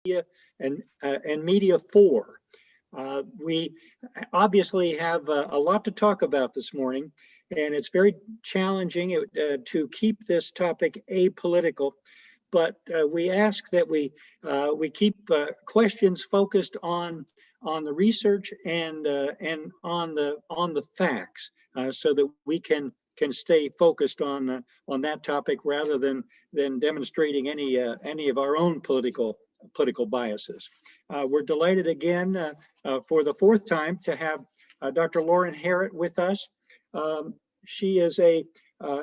and Media 4. We obviously have a lot to talk about this morning, and it's very challenging to keep this topic apolitical. But we ask that we keep questions focused on the research and on the facts, so that we can stay focused on that topic rather than demonstrating any of our own political biases. We're delighted again for the fourth time to have Dr. Lauren Harrit with us. She is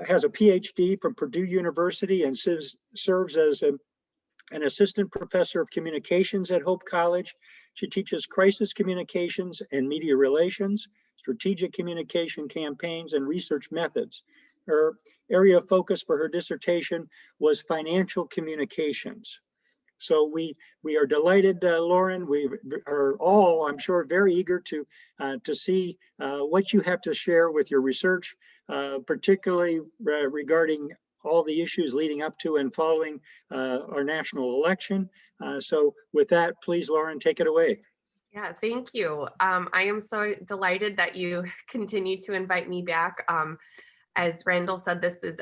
has a PhD from Purdue University and serves as an assistant professor of communications at Hope College. She teaches crisis communications and media relations, strategic communication campaigns, and research methods. Her area of focus for her dissertation was financial communications. So we are delighted, Lauren. We are all, I'm sure, very eager to see what you have to share with your research, particularly regarding all the issues leading up to and following our national election. So with that, please, Lauren, take it away. Yeah, thank you. I am so delighted that you continue to invite me back. As Randall said, this is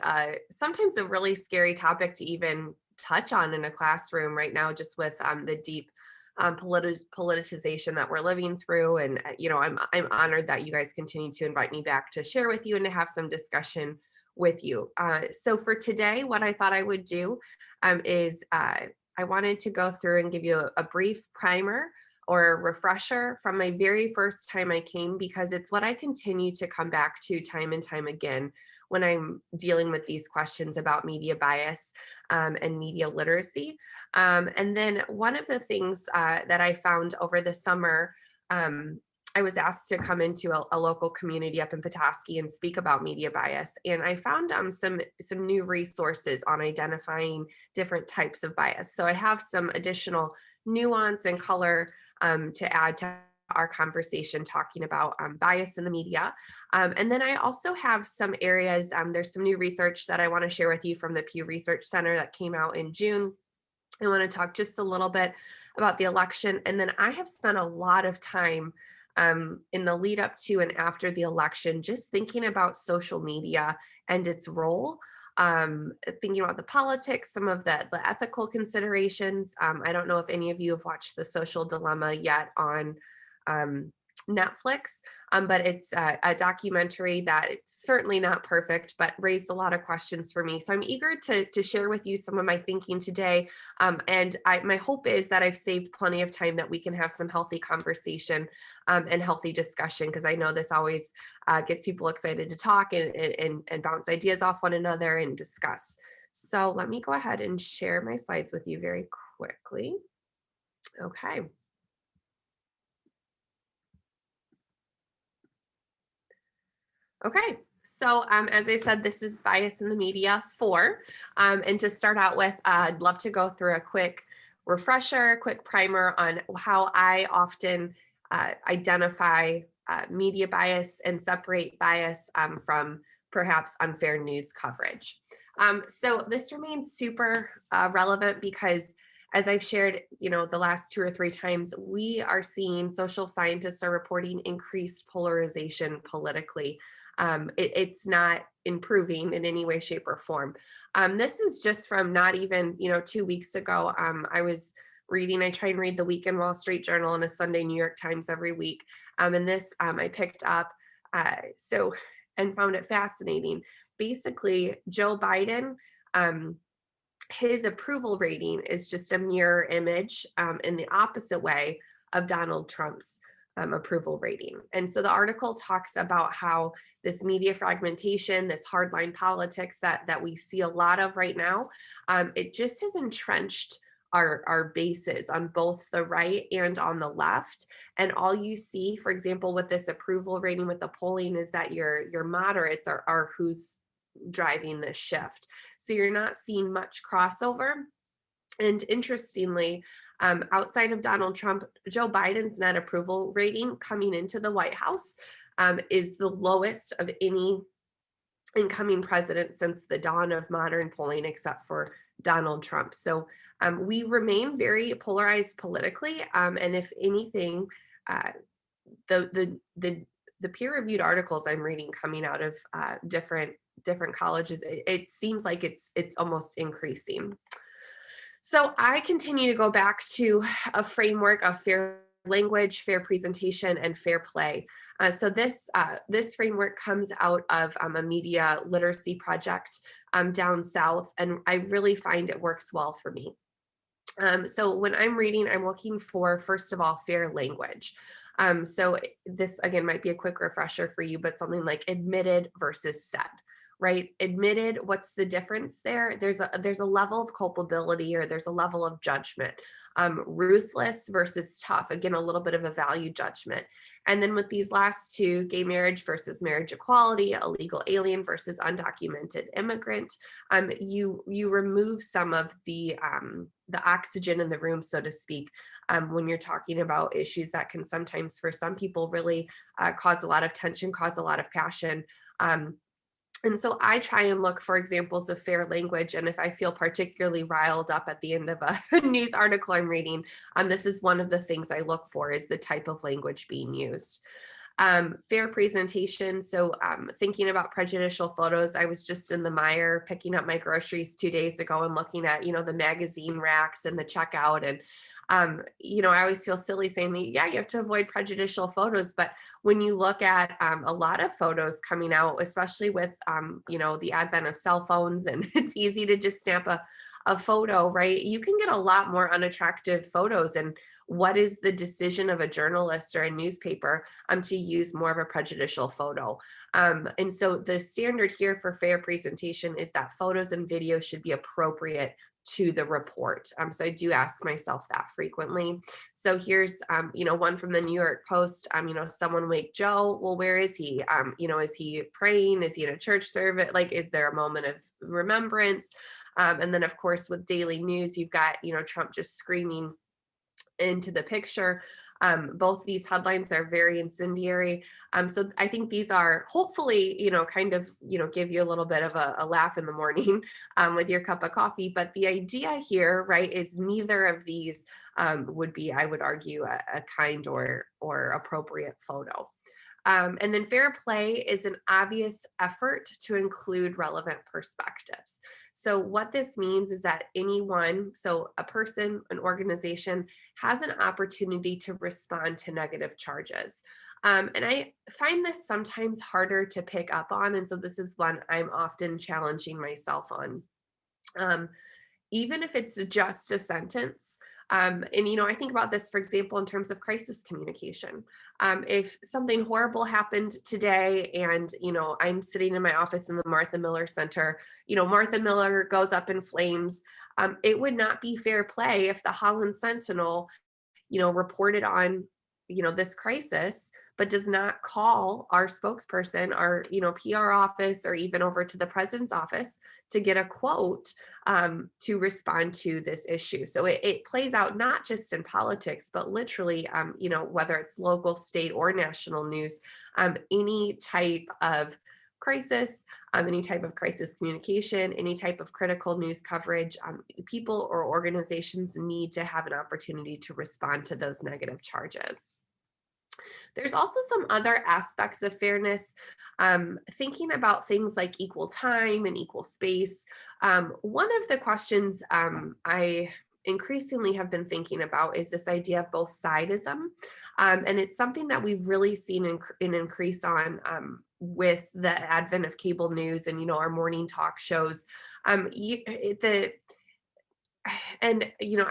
sometimes a really scary topic to even touch on in a classroom right now, just with the deep politicization that we're living through. And I'm honored that you guys continue to invite me back to share with you and to have some discussion with you. So for today, what I thought I would do is I wanted to go through and give you a brief primer or a refresher from my very first time I came, because it's what I continue to come back to time and time again when I'm dealing with these questions about media bias and media literacy. And then one of the things that I found over the summer, I was asked to come into a local community up in Petoskey and speak about media bias. And I found some new resources on identifying different types of bias. So I have some additional nuance and color to add to our conversation talking about bias in the media. And then I also have some areas, there's some new research that I want to share with you from the Pew Research Center that came out in June. I want to talk just a little bit about the election. And then I have spent a lot of time in the lead up to and after the election, just thinking about social media and its role, thinking about the politics, some of the ethical considerations. I don't know if any of you have watched The Social Dilemma yet on Netflix, but it's a documentary that it's certainly not perfect, but raised a lot of questions for me. So I'm eager to share with you some of my thinking today. And my hope is that I've saved plenty of time that we can have some healthy conversation and healthy discussion, because I know this always gets people excited to talk and bounce ideas off one another and discuss. So let me go ahead and share my slides with you very quickly. Okay. Okay, so as I said, this is Bias in the Media 4. And to start out with, I'd love to go through a quick refresher, quick primer on how I often identify media bias and separate bias from perhaps unfair news coverage. So this remains super relevant because, as I've shared, the last 2 or 3 times, we are seeing social scientists are reporting increased polarization politically. It's not improving in any way, shape, or form. This is just from not even, 2 weeks ago. I was reading, I try and read the Weekend Wall Street Journal and a Sunday New York Times every week. And this I picked up and found it fascinating. Basically, Joe Biden, his approval rating is just a mirror image in the opposite way of Donald Trump's approval rating. And so the article talks about how this media fragmentation, this hardline politics that we see a lot of right now, it just has entrenched our bases on both the right and on the left. And all you see, for example, with this approval rating with the polling is that your moderates are who's driving this shift. So you're not seeing much crossover. And interestingly, outside of Donald Trump, Joe Biden's net approval rating coming into the White House is the lowest of any incoming president since the dawn of modern polling, except for Donald Trump. So We remain very polarized politically, and if anything, uh, the peer-reviewed articles I'm reading coming out of different colleges, it seems like it's almost increasing. So I continue to go back to a framework of fair language, fair presentation, and fair play. So this framework comes out of a media literacy project down south, and I really find it works well for me. So when I'm reading, I'm looking for, first of all, fair language. So this again might be a quick refresher for you, but something like admitted versus said, right? Admitted, what's the difference there? There's a level of culpability, or there's a level of judgment. Ruthless versus tough, again, a little bit of a value judgment. And then with these last two, gay marriage versus marriage equality, illegal alien versus undocumented immigrant, you remove some of the oxygen in the room, so to speak, when you're talking about issues that can sometimes, for some people, really cause a lot of tension, cause a lot of passion. And so I try and look for examples of fair language. And if I feel particularly riled up at the end of a news article I'm reading, this is one of the things I look for, is the type of language being used. Fair presentation. So thinking about prejudicial photos, I was just in the Meijer picking up my groceries 2 days ago and looking at, the magazine racks and the checkout. And, I always feel silly saying, yeah, you have to avoid prejudicial photos. But when you look at a lot of photos coming out, especially with, the advent of cell phones, and it's easy to just snap a photo, right? You can get a lot more unattractive photos. And what is the decision of a journalist or a newspaper to use more of a prejudicial photo? And so the standard here for fair presentation is that photos and videos should be appropriate to the report. So I do ask myself that frequently. So here's, one from the New York Post, someone wake Joe. Well, where is he? Is he praying? Is he in a church service? Like, is there a moment of remembrance? And then, of course, with daily news, you've got, Trump just screaming into the picture. Both these headlines are very incendiary. So I think these are hopefully, kind of, give you a little bit of a laugh in the morning with your cup of coffee. But the idea here, right, is neither of these would be, I would argue, a kind or appropriate photo. And then fair play is an obvious effort to include relevant perspectives. So what this means is that anyone, so a person, an organization, has an opportunity to respond to negative charges. And I find this sometimes harder to pick up on. And so this is one I'm often challenging myself on. Even if it's just a sentence. And, I think about this, for example, in terms of crisis communication. If something horrible happened today and, I'm sitting in my office in the Martha Miller Center, Martha Miller goes up in flames. It would not be fair play if the Holland Sentinel, reported on, this crisis, but does not call our spokesperson, our, PR office, or even over to the president's office to get a quote to respond to this issue. So it plays out not just in politics, but literally, whether it's local, state, or national news, any type of crisis, any type of crisis communication, any type of critical news coverage, people or organizations need to have an opportunity to respond to those negative charges. There's also some other aspects of fairness, thinking about things like equal time and equal space. One of the questions I increasingly have been thinking about is this idea of both sidism. And it's something that we've really seen an increase on with the advent of cable news and, our morning talk shows. I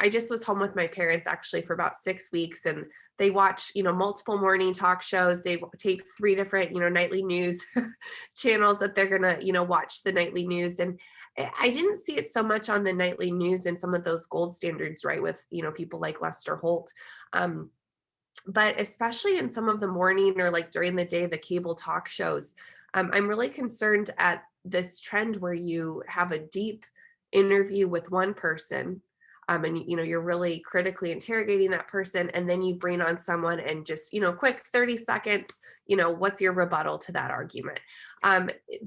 just was home with my parents actually for about 6 weeks, and they watch, multiple morning talk shows. They tape 3 different, nightly news channels that they're going to, watch the nightly news. And I didn't see it so much on the nightly news and some of those gold standards, right, with, people like Lester Holt. But especially in some of the morning or like during the day, the cable talk shows, I'm really concerned at this trend where you have a deep interview with one person, and you're really critically interrogating that person, and then you bring on someone and just quick 30 seconds, what's your rebuttal to that argument?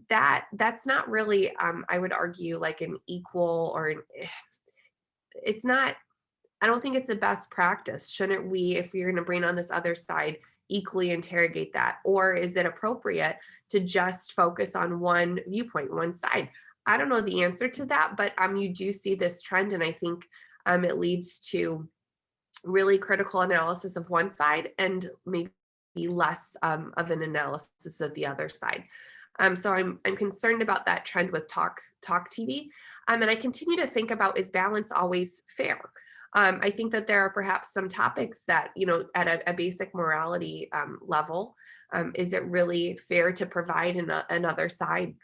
That's not really, I would argue, like an equal or it's not, I don't think it's the best practice. Shouldn't we, if you're going to bring on this other side, equally interrogate that? Or is it appropriate to just focus on one viewpoint, one side? I don't know the answer to that, but you do see this trend, and I think it leads to really critical analysis of one side and maybe less of an analysis of the other side. So I'm concerned about that trend with talk TV, and I continue to think about, is balance always fair? I think that there are perhaps some topics that, at a basic morality level, is it really fair to provide another side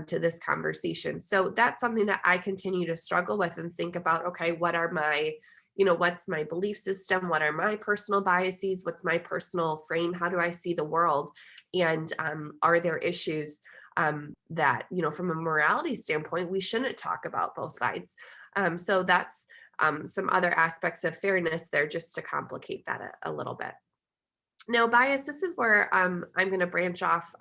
to this conversation? So that's something that I continue to struggle with and think about. Okay, what are my, what's my belief system? What are my personal biases? What's my personal frame? How do I see the world? And are there issues that, from a morality standpoint, we shouldn't talk about both sides? So that's some other aspects of fairness there, just to complicate that a little bit. Now, bias, this is where I'm going to branch off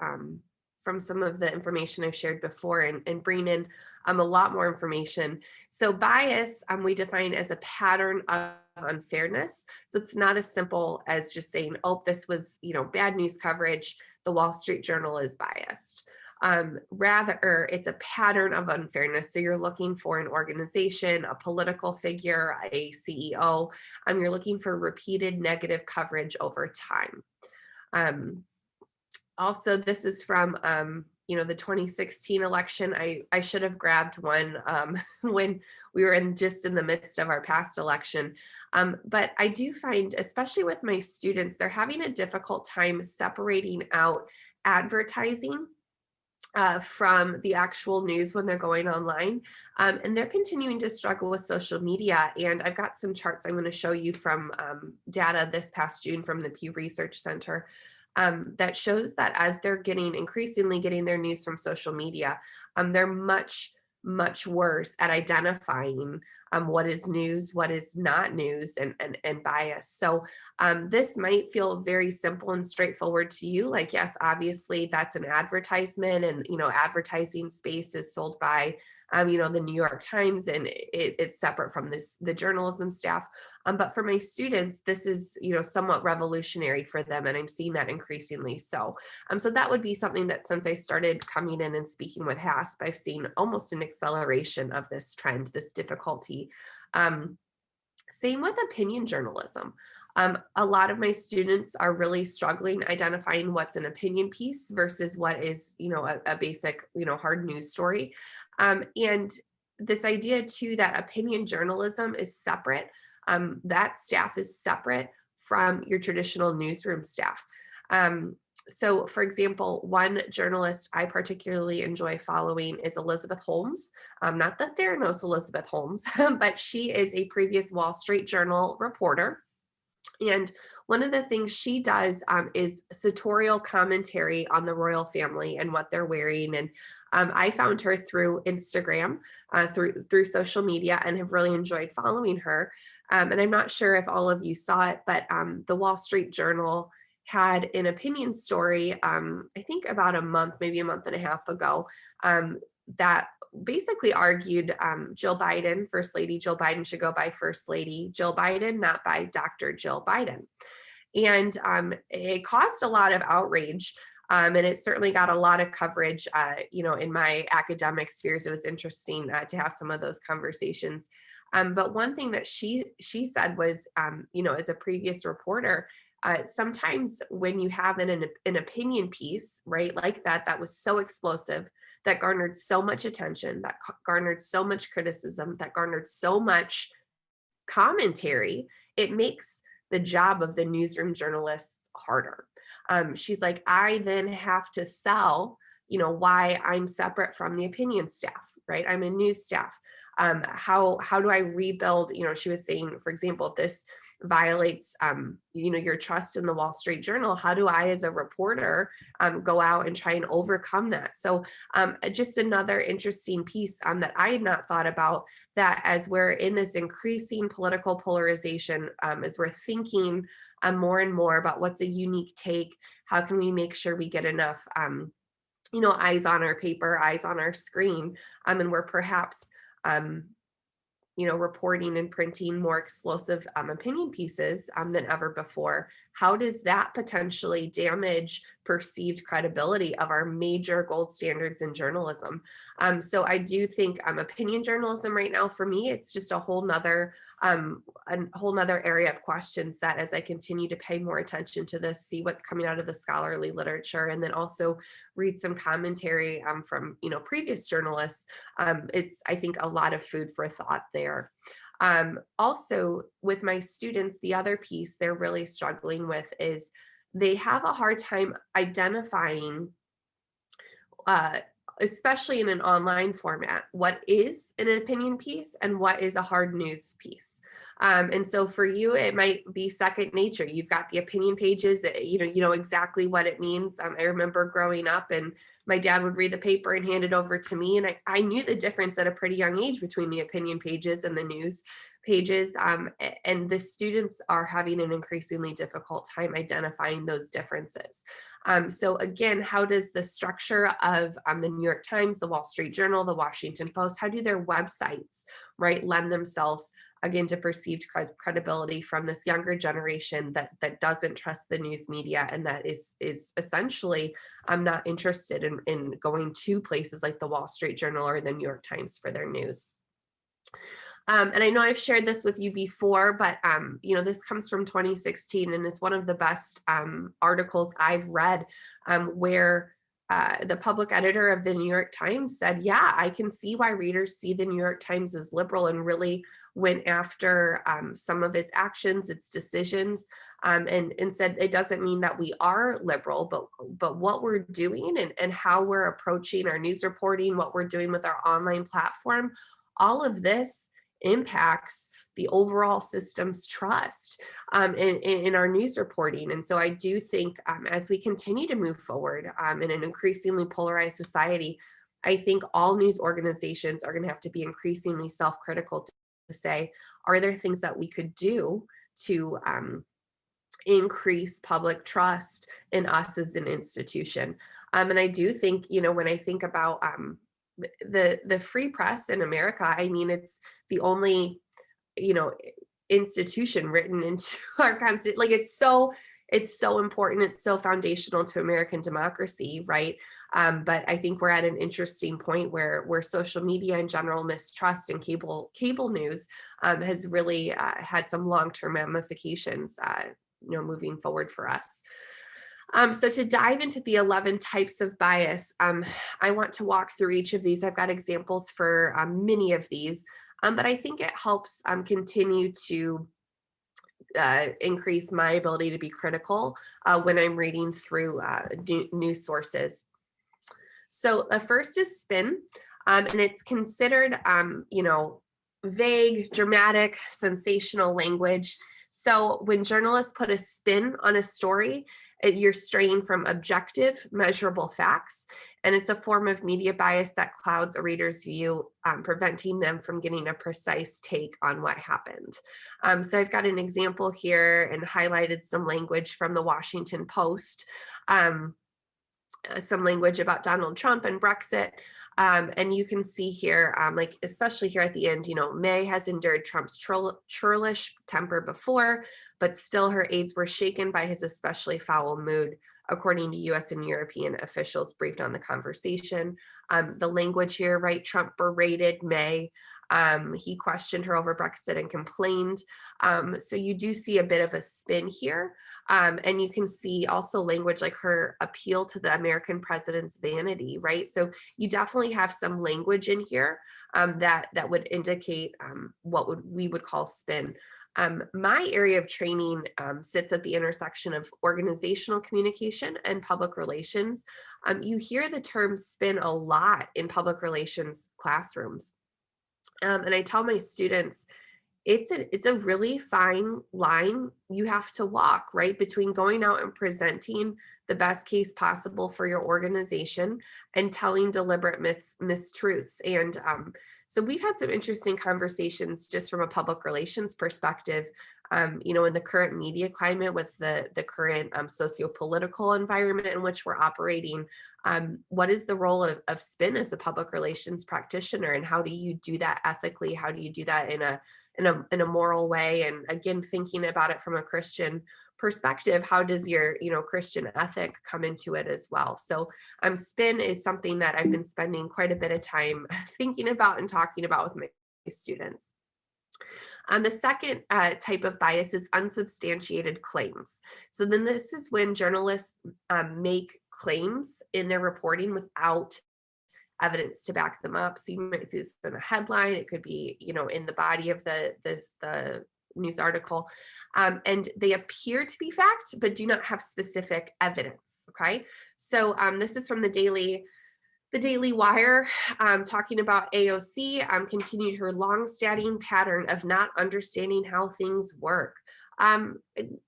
from some of the information I've shared before and bring in a lot more information. So bias, we define as a pattern of unfairness. So it's not as simple as just saying, oh, this was, bad news coverage, the Wall Street Journal is biased. Rather, it's a pattern of unfairness. So you're looking for an organization, a political figure, a CEO. You're looking for repeated negative coverage over time. Also, this is from, the 2016 election. I should have grabbed one when we were just in the midst of our past election. But I do find, especially with my students, they're having a difficult time separating out advertising from the actual news when they're going online. And they're continuing to struggle with social media. And I've got some charts I'm going to show you from data this past June from the Pew Research Center that shows that as they're increasingly getting their news from social media, they're much worse at identifying what is news, what is not news, and bias. So this might feel very simple and straightforward to you. Like, yes, obviously that's an advertisement, and advertising space is sold by the New York Times, and it's separate from the journalism staff. But for my students, this is somewhat revolutionary for them, and I'm seeing that increasingly so. So that would be something that, since I started coming in and speaking with HASP, I've seen almost an acceleration of this trend, this difficulty. Same with opinion journalism. A lot of my students are really struggling identifying what's an opinion piece versus what is, a basic, hard news story. And this idea too, that opinion journalism is separate. That staff is separate from your traditional newsroom staff. So for example, one journalist I particularly enjoy following is Elizabeth Holmes. Not the Theranos Elizabeth Holmes, but she is a previous Wall Street Journal reporter. And one of the things she does is sartorial commentary on the royal family and what they're wearing. And I found her through Instagram, through social media, and have really enjoyed following her. And I'm not sure if all of you saw it, but the Wall Street Journal had an opinion story, I think about a month, maybe a month and a half ago, that basically argued Jill Biden, First Lady Jill Biden, should go by First Lady Jill Biden, not by Dr. Jill Biden. And it caused a lot of outrage. And it certainly got a lot of coverage, in my academic spheres. It was interesting to have some of those conversations. But one thing that she said was, as a previous reporter, sometimes when you have an opinion piece, right, like that was so explosive, that garnered so much attention, that garnered so much criticism, that garnered so much commentary, it makes the job of the newsroom journalists harder. She's like, I then have to sell, why I'm separate from the opinion staff, right? I'm a news staff. How do I rebuild? She was saying, for example, if this violates, your trust in the Wall Street Journal, how do I, as a reporter, go out and try and overcome that? So just another interesting piece that I had not thought about, that as we're in this increasing political polarization, as we're thinking more and more about what's a unique take, how can we make sure we get enough, eyes on our paper, eyes on our screen, and we're perhaps reporting and printing more explosive opinion pieces than ever before, how does that potentially damage perceived credibility of our major gold standards in journalism? So I do think opinion journalism right now, for me, it's just a whole nother area of questions that, as I continue to pay more attention to this, see what's coming out of the scholarly literature, and then also read some commentary from previous journalists, it's, I think, a lot of food for thought there. Also, with my students, the other piece they're really struggling with is they have a hard time identifying, especially in an online format, what is an opinion piece and what is a hard news piece. And so for you, it might be second nature. You've got the opinion pages that you know exactly what it means. I remember growing up, and my dad would read the paper and hand it over to me, and I knew the difference at a pretty young age between the opinion pages and the news pages. And the students are having an increasingly difficult time identifying those differences. So again, how does the structure of the New York Times, the Wall Street Journal, the Washington Post, how do their websites, right, lend themselves again to perceived credibility from this younger generation that doesn't trust the news media, and that is essentially not interested in going to places like the Wall Street Journal or the New York Times for their news. And I know I've shared this with you before, but this comes from 2016 and is one of the best articles I've read, where the public editor of the New York Times said, yeah, I can see why readers see the New York Times as liberal, and really went after some of its actions, its decisions, and said it doesn't mean that we are liberal, but what we're doing and how we're approaching our news reporting, what we're doing with our online platform, all of this impacts the overall system's trust in our news reporting. And so I do think as we continue to move forward in an increasingly polarized society, I think all news organizations are going to have to be increasingly self-critical to say, are there things that we could do to increase public trust in us as an institution? And I do think, when I think about the free press in America, I mean, it's the only, institution written into our constitution. Like, it's so important. It's so foundational to American democracy, right? But I think we're at an interesting point where social media and general mistrust in cable news has really had some long-term ramifications, moving forward for us. So to dive into the 11 types of bias, I want to walk through each of these. I've got examples for many of these, but I think it helps continue to increase my ability to be critical when I'm reading through news sources. So the first is spin, and it's considered, vague, dramatic, sensational language. So when journalists put a spin on a story, you're straying from objective, measurable facts, and it's a form of media bias that clouds a reader's view, preventing them from getting a precise take on what happened. So I've got an example here and highlighted some language from the Washington Post, some language about Donald Trump and Brexit. And you can see here, like, especially here at the end, May has endured Trump's churlish temper before, but still her aides were shaken by his especially foul mood, according to US and European officials briefed on the conversation. The language here, right? Trump berated May. He questioned her over Brexit and complained. So you do see a bit of a spin here. And you can see also language like her appeal to the American president's vanity, right? So you definitely have some language in here that would indicate what we would call spin. My area of training sits at the intersection of organizational communication and public relations. You hear the term spin a lot in public relations classrooms. And I tell my students, it's a really fine line you have to walk, right, between going out and presenting the best case possible for your organization and telling deliberate mistruths. And so we've had some interesting conversations just from a public relations perspective. In the current media climate with the current socio-political environment in which we're operating, what is the role of spin as a public relations practitioner, and how do you do that ethically? How do you do that in a moral way? And again, thinking about it from a Christian perspective, how does your Christian ethic come into it as well? So spin is something that I've been spending quite a bit of time thinking about and talking about with my students. The second type of bias is unsubstantiated claims. So then this is when journalists make claims in their reporting without evidence to back them up. So you might see this in a headline. It could be, in the body of the news article, and they appear to be fact, but do not have specific evidence. Okay, so this is from the Daily Wire, talking about AOC, continued her long-standing pattern of not understanding how things work.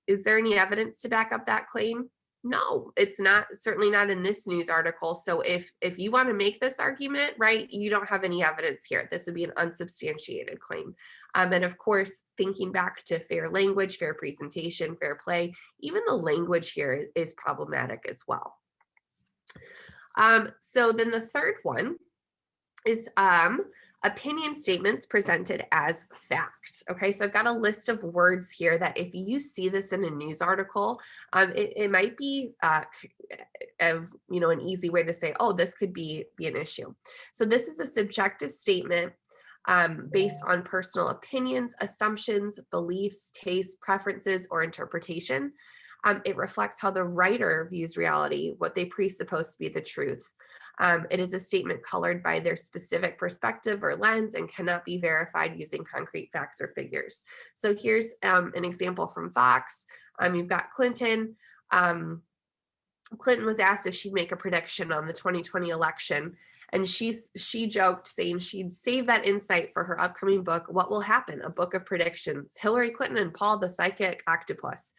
Is there any evidence to back up that claim? No, it's not, certainly not in this news article. So if you want to make this argument, right, you don't have any evidence here. This would be an unsubstantiated claim. And of course, thinking back to fair language, fair presentation, fair play, even the language here is problematic as well. So then the third one is opinion statements presented as fact. Okay, so I've got a list of words here that if you see this in a news article, it might be an easy way to say, oh, this could be an issue. So this is a subjective statement based on personal opinions, assumptions, beliefs, tastes, preferences, or interpretation. It reflects how the writer views reality, what they presuppose to be the truth. It is a statement colored by their specific perspective or lens and cannot be verified using concrete facts or figures. So here's an example from Fox. You've got Clinton. Clinton was asked if she'd make a prediction on the 2020 election, and she joked, saying she'd save that insight for her upcoming book, What Will Happen? A Book of Predictions, Hillary Clinton and Paul the Psychic Octopus.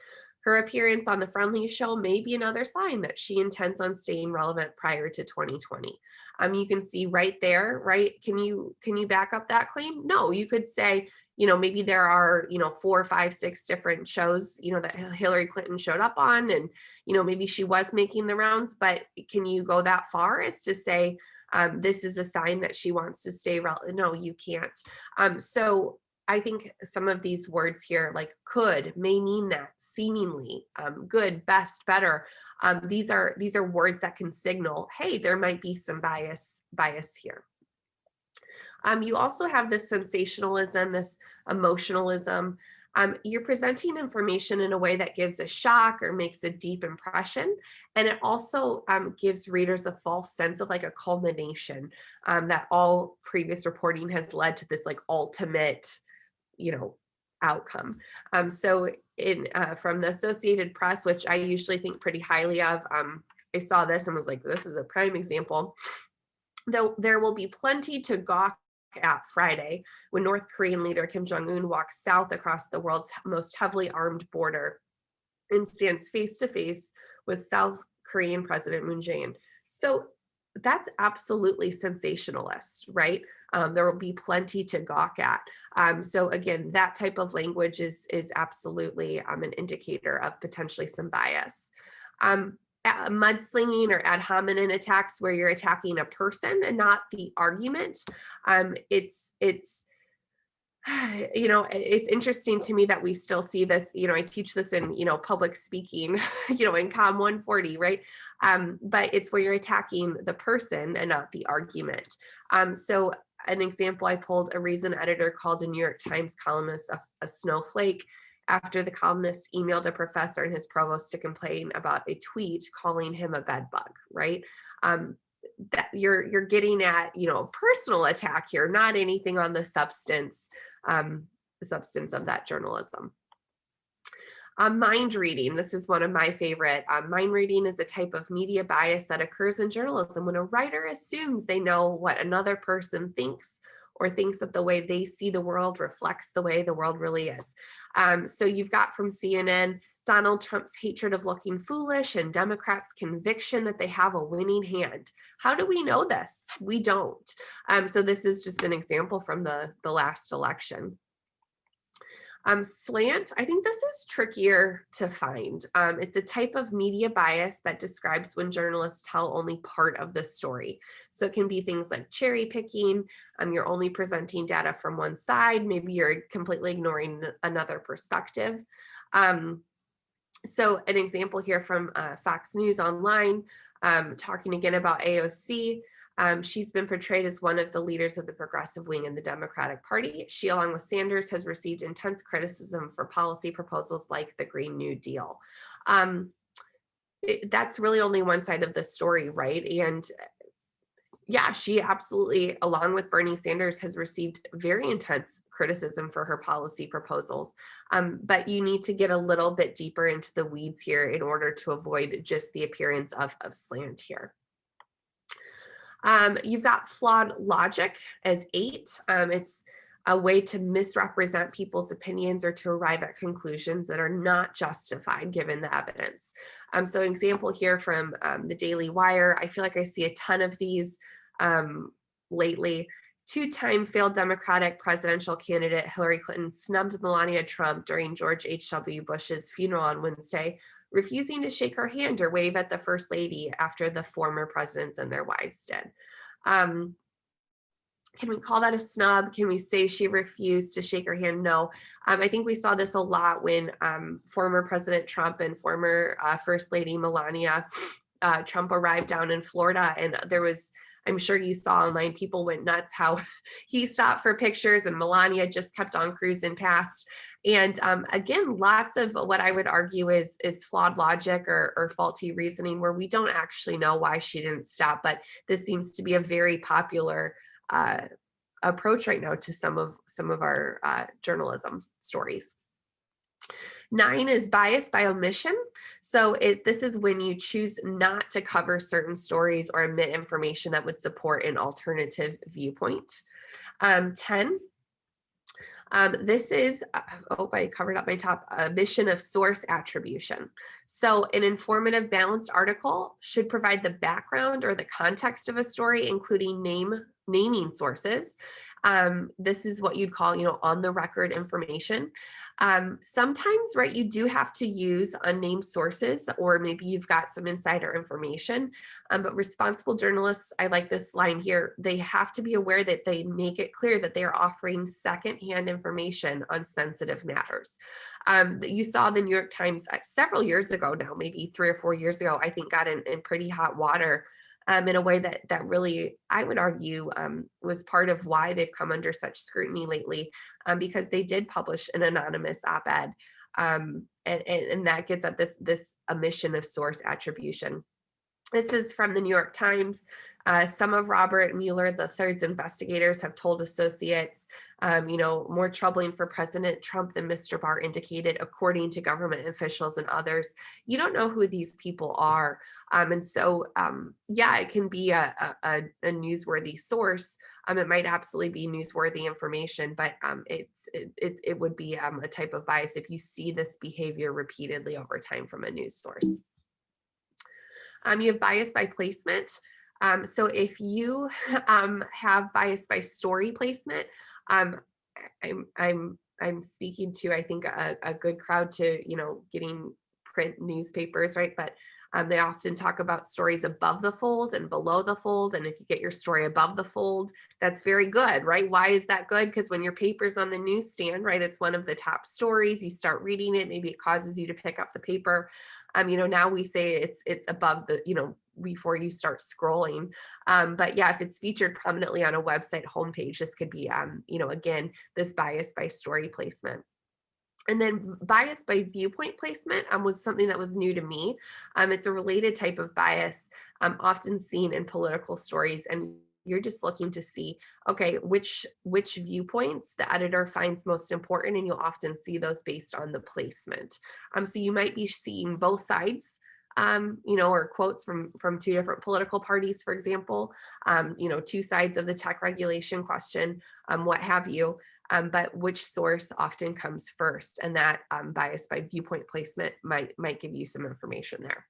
Her appearance on the Friendly Show may be another sign that she intends on staying relevant prior to 2020. You can see right there, right? Can you back up that claim? No, you could say, maybe there are, 4, 5, 6 different shows, that Hillary Clinton showed up on, and, maybe she was making the rounds, but can you go that far as to say, this is a sign that she wants to stay relevant? No, you can't. So I think some of these words here, like could, may mean that, seemingly, good, best, better. These are words that can signal, hey, there might be some bias here. You also have this sensationalism, this emotionalism. You're presenting information in a way that gives a shock or makes a deep impression. And it also gives readers a false sense of like a culmination, that all previous reporting has led to this like ultimate, outcome. So from the Associated Press, which I usually think pretty highly of, I saw this and was like, this is a prime example. There will be plenty to gawk at Friday when North Korean leader Kim Jong-un walks south across the world's most heavily armed border and stands face to face with South Korean President Moon Jae-in. So that's absolutely sensationalist, right? There will be plenty to gawk at. So again, that type of language is absolutely an indicator of potentially some bias. Mudslinging or ad hominem attacks, where you're attacking a person and not the argument. It's interesting to me that we still see this. I teach this in public speaking, in Com 140, right? But it's where you're attacking the person and not the argument. So an example I pulled, a Reason editor called a New York Times columnist a snowflake after the columnist emailed a professor and his provost to complain about a tweet calling him a bedbug, right? That you're getting at, a personal attack here, not anything on the substance of that journalism. Mind reading. This is one of my favorite. Mind reading is a type of media bias that occurs in journalism when a writer assumes they know what another person thinks, or thinks that the way they see the world reflects the way the world really is. So you've got from CNN, Donald Trump's hatred of looking foolish and Democrats' conviction that they have a winning hand. How do we know this? We don't. So this is just an example from the last election. Slant, I think this is trickier to find. It's a type of media bias that describes when journalists tell only part of the story. So it can be things like cherry picking, you're only presenting data from one side, maybe you're completely ignoring another perspective. So an example here from Fox News Online, talking again about AOC. She's been portrayed as one of the leaders of the progressive wing in the Democratic Party. She, along with Sanders, has received intense criticism for policy proposals like the Green New Deal. That's really only one side of the story, right? And yeah, she absolutely, along with Bernie Sanders, has received very intense criticism for her policy proposals. But you need to get a little bit deeper into the weeds here in order to avoid just the appearance of slant here. You've got flawed logic as 8. It's a way to misrepresent people's opinions or to arrive at conclusions that are not justified given the evidence. So example here from the Daily Wire, I feel like I see a ton of these lately. 2-time failed Democratic presidential candidate Hillary Clinton snubbed Melania Trump during George H.W. Bush's funeral on Wednesday, refusing to shake her hand or wave at the First Lady after the former presidents and their wives did. Can we call that a snub? Can we say she refused to shake her hand? No. I think we saw this a lot when former President Trump and former First Lady Melania Trump arrived down in Florida, and there was, I'm sure you saw online, people went nuts how he stopped for pictures and Melania just kept on cruising past. And again, lots of what I would argue is flawed logic or faulty reasoning where we don't actually know why she didn't stop. But this seems to be a very popular approach right now to some of our journalism stories. 9 is bias by omission. So this is when you choose not to cover certain stories or omit information that would support an alternative viewpoint. 10, this is, I covered up my top, omission of source attribution. So an informative, balanced article should provide the background or the context of a story, including naming sources. This is what you'd call, on the record information. Sometimes, right, you do have to use unnamed sources, or maybe you've got some insider information, but responsible journalists, I like this line here, they have to be aware that they make it clear that they are offering secondhand information on sensitive matters. You saw the New York Times several years ago now, maybe 3 or 4 years ago, I think got in pretty hot water in a way that really, I would argue, was part of why they've come under such scrutiny lately, because they did publish an anonymous op-ed, and that gets at this omission of source attribution. This is from the New York Times. Some of Robert Mueller III's investigators have told associates, more troubling for President Trump than Mr. Barr indicated, according to government officials and others. You don't know who these people are. And so, it can be a newsworthy source. It might absolutely be newsworthy information, but it would be a type of bias if you see this behavior repeatedly over time from a news source. You have bias by placement. So if you have bias by story placement, I'm speaking to, I think, a good crowd to, getting print newspapers, right? But they often talk about stories above the fold and below the fold. And if you get your story above the fold, that's very good, right? Why is that good? Because when your paper's on the newsstand, right, it's one of the top stories, you start reading it, maybe it causes you to pick up the paper. Now we say it's above the, before you start scrolling. But yeah, if it's featured prominently on a website homepage, this could be, again, this bias by story placement. And then bias by viewpoint placement was something that was new to me. It's a related type of bias, often seen in political stories, and you're just looking to see, okay, which viewpoints the editor finds most important, and you'll often see those based on the placement. So you might be seeing both sides, or quotes from 2 different political parties, for example, 2 sides of the tech regulation question, what have you. But which source often comes first, and that bias by viewpoint placement might give you some information there.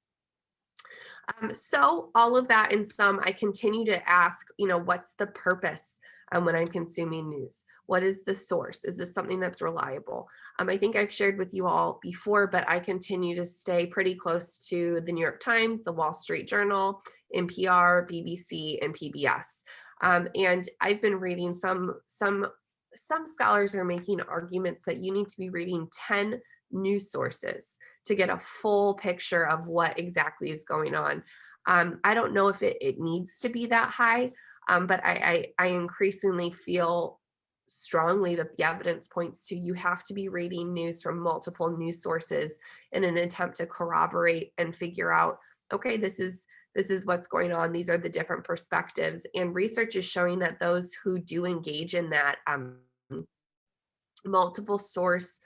So all of that in sum, I continue to ask, what's the purpose when I'm consuming news? What is the source? Is this something that's reliable? I think I've shared with you all before, but I continue to stay pretty close to the New York Times, the Wall Street Journal, NPR, BBC, and PBS. And I've been reading some scholars are making arguments that you need to be reading 10 news sources to get a full picture of what exactly is going on. I don't know if it needs to be that high, but I increasingly feel strongly that the evidence points to you have to be reading news from multiple news sources in an attempt to corroborate and figure out, okay, this is what's going on. These are the different perspectives. And research is showing that those who do engage in that multiple source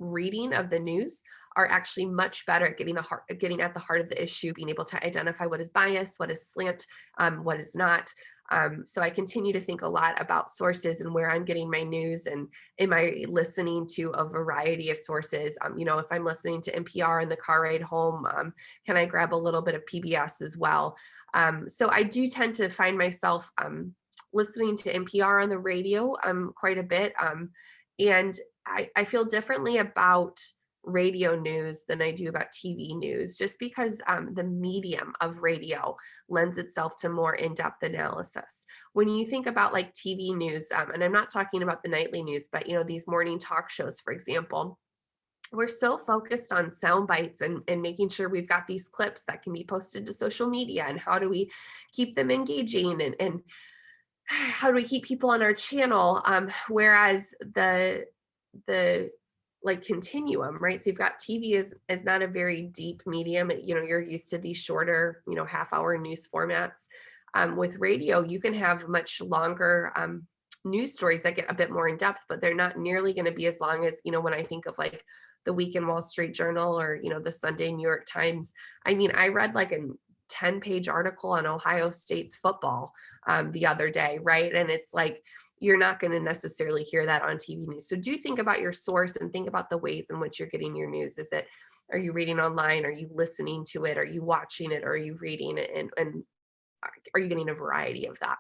reading of the news are actually much better at getting at the heart of the issue, being able to identify what is bias, what is slant, what is not. So I continue to think a lot about sources and where I'm getting my news, and am I listening to a variety of sources? If I'm listening to NPR in the car ride home, can I grab a little bit of PBS as well? So I do tend to find myself listening to NPR on the radio quite a bit. And I feel differently about radio news than I do about TV news, just because the medium of radio lends itself to more in-depth analysis. When you think about like TV news, and I'm not talking about the nightly news, but these morning talk shows, for example, we're so focused on sound bites and making sure we've got these clips that can be posted to social media, and how do we keep them engaging, and how do we keep people on our channel? Whereas the like continuum, right? So you've got TV is not a very deep medium. You're used to these shorter, half-hour news formats. With radio, you can have much longer news stories that get a bit more in depth, but they're not nearly going to be as long as, when I think of like the Week in Wall Street Journal or, the Sunday New York Times. I mean, I read like a 10-page article on Ohio State's football the other day, right? And it's like, you're not going to necessarily hear that on TV news. So do think about your source and think about the ways in which you're getting your news. Are you reading online? Are you listening to it? Are you watching it? Or are you reading it? And are you getting a variety of that?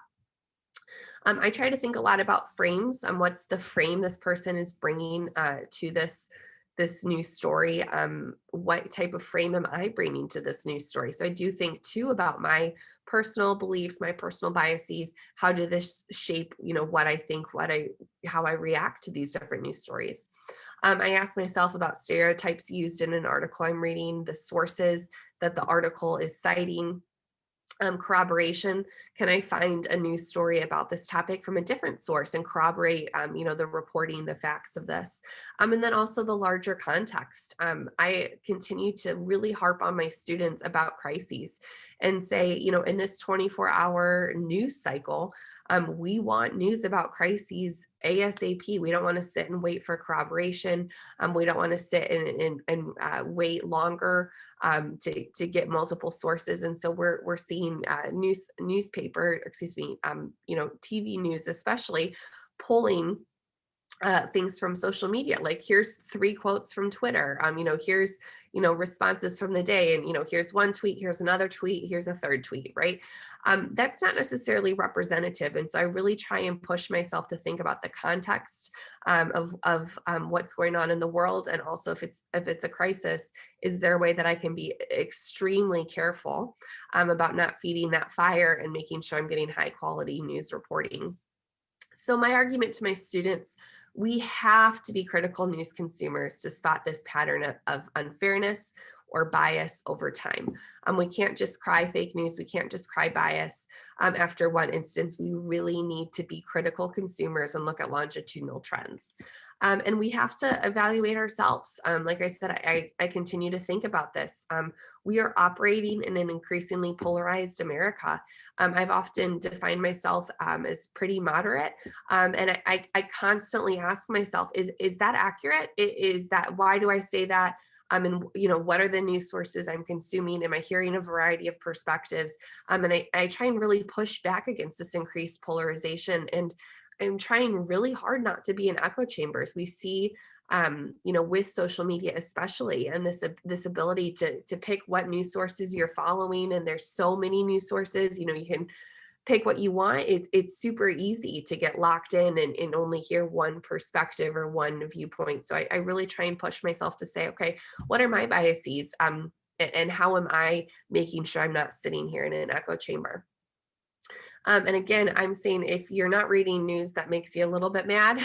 I try to think a lot about frames. What's the frame this person is bringing to this news story? What type of frame am I bringing to this news story? So I do think too about my personal beliefs, my personal biases. How did this shape, what I think, how I react to these different news stories? I ask myself about stereotypes used in an article I'm reading, the sources that the article is citing. Corroboration. Can I find a news story about this topic from a different source and corroborate, the reporting, the facts of this? And then also the larger context. I continue to really harp on my students about crises and say, in this 24-hour news cycle, we want news about crises ASAP. We don't want to sit and wait for corroboration. We don't want to sit and wait longer to get multiple sources. And so we're seeing TV news especially pulling things from social media. Like, here's 3 quotes from Twitter. Here's, responses from the day. And, here's one tweet, here's another tweet, here's a third tweet, right? That's not necessarily representative. And so I really try and push myself to think about the context of what's going on in the world. And also if it's a crisis, is there a way that I can be extremely careful about not feeding that fire and making sure I'm getting high quality news reporting? So my argument to my students, we have to be critical news consumers to spot this pattern of unfairness or bias over time. We can't just cry fake news. We can't just cry bias after one instance. We really need to be critical consumers and look at longitudinal trends. And we have to evaluate ourselves. Like I said, I continue to think about this. We are operating in an increasingly polarized America. I've often defined myself as pretty moderate. And I constantly ask myself, is that accurate? Why do I say that? And what are the news sources I'm consuming? Am I hearing a variety of perspectives? And I try and really push back against this increased polarization. And I'm trying really hard not to be in echo chambers. We see with social media especially, and this ability to pick what news sources you're following. And there's so many news sources, you can pick what you want. It's super easy to get locked in and only hear one perspective or one viewpoint. So I really try and push myself to say, okay, what are my biases? And how am I making sure I'm not sitting here in an echo chamber? And again, I'm saying if you're not reading news that makes you a little bit mad,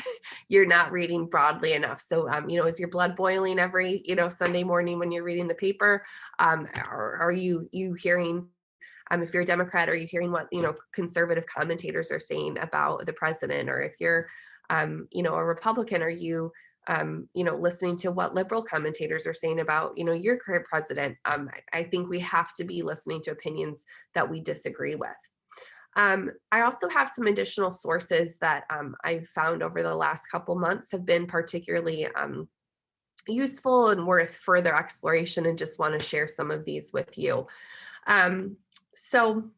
you're not reading broadly enough. So, is your blood boiling every, Sunday morning when you're reading the paper? Or are you hearing, if you're a Democrat, are you hearing what, conservative commentators are saying about the president? Or if you're, a Republican, are you, listening to what liberal commentators are saying about, your current president? I think we have to be listening to opinions that we disagree with. I also have some additional sources that I've found over the last couple months have been particularly useful and worth further exploration, and just want to share some of these with you. So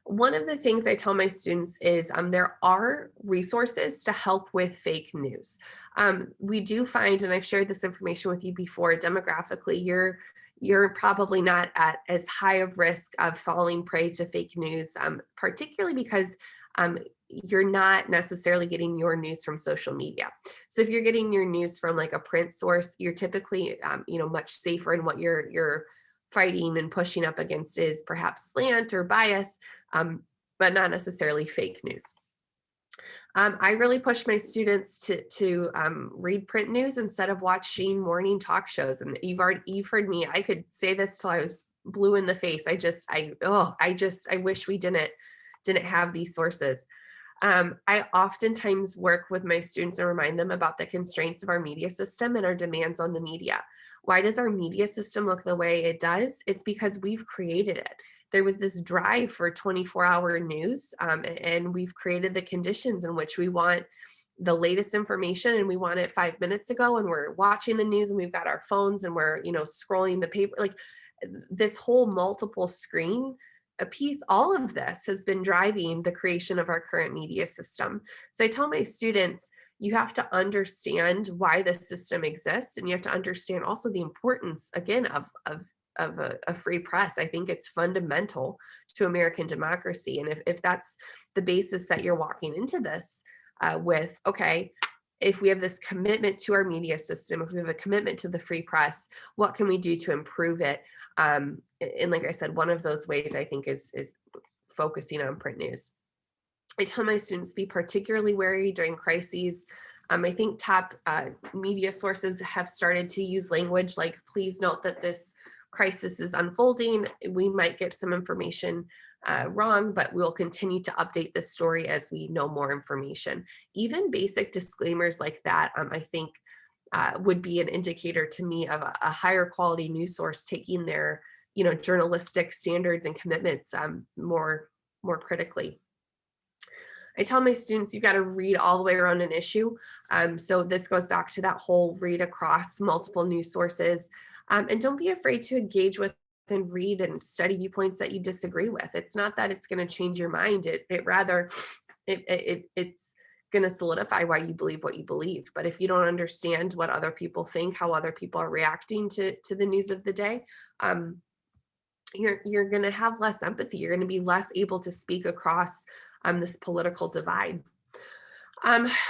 one of the things I tell my students is there are resources to help with fake news. We do find, and I've shared this information with you before, demographically, you're probably not at as high of risk of falling prey to fake news, particularly because you're not necessarily getting your news from social media. So if you're getting your news from like a print source, you're typically, much safer, in what you're fighting and pushing up against is perhaps slant or bias, but not necessarily fake news. I really push my students to read print news instead of watching morning talk shows. And you've heard me. I could say this till I was blue in the face. I wish we didn't have these sources. I oftentimes work with my students and remind them about the constraints of our media system and our demands on the media. Why does our media system look the way it does? It's because we've created it. There was this drive for 24-hour news, and we've created the conditions in which we want the latest information, and we want it 5 minutes ago, and we're watching the news, and we've got our phones, and we're scrolling the paper. Like this whole multiple screen a piece, all of this has been driving the creation of our current media system. So I tell my students, you have to understand why this system exists, and you have to understand also the importance, again, of a free press. I think it's fundamental to American democracy. And if that's the basis that you're walking into this with, okay, if we have this commitment to our media system, if we have a commitment to the free press, what can we do to improve it? And like I said, one of those ways I think is focusing on print news. I tell my students be particularly wary during crises. I think top media sources have started to use language like, please note that this crisis is unfolding. We might get some information wrong, but we'll continue to update this story as we know more information. Even basic disclaimers like that, I think would be an indicator to me of a higher quality news source taking their, journalistic standards and commitments more critically. I tell my students, you got to read all the way around an issue. So this goes back to that whole read across multiple news sources. And don't be afraid to engage with and read and study viewpoints that you disagree with. It's not that it's going to change your mind. It's going to solidify why you believe what you believe. But if you don't understand what other people think, how other people are reacting to the news of the day, you're going to have less empathy. You're going to be less able to speak across this political divide.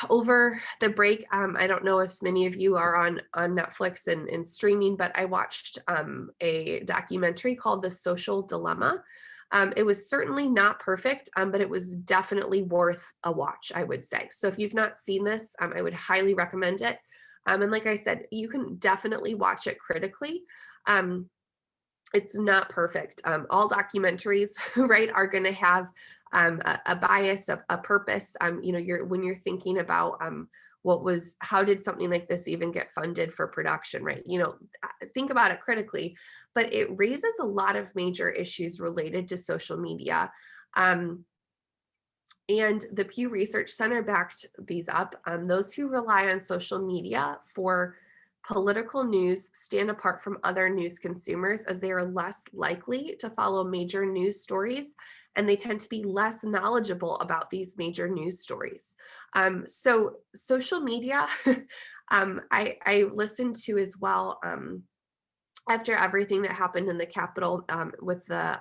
Over the break, I don't know if many of you are on Netflix and streaming, but I watched a documentary called The Social Dilemma. It was certainly not perfect, but it was definitely worth a watch, I would say. So if you've not seen this, I would highly recommend it. And like I said, you can definitely watch it critically. It's not perfect. All documentaries, right, are going to have a bias, a purpose. When you're thinking about how did something like this even get funded for production, right? Think about it critically, but it raises a lot of major issues related to social media. And the Pew Research Center backed these up. Those who rely on social media for Political news stand apart from other news consumers as they are less likely to follow major news stories, and they tend to be less knowledgeable about these major news stories. So social media, I listened to as well after everything that happened in the Capitol with the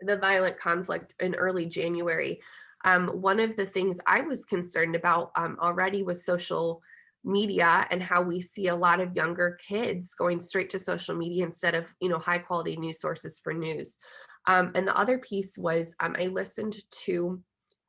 violent conflict in early January. One of the things I was concerned about already was social media and how we see a lot of younger kids going straight to social media instead of, high quality news sources for news. And the other piece was I listened to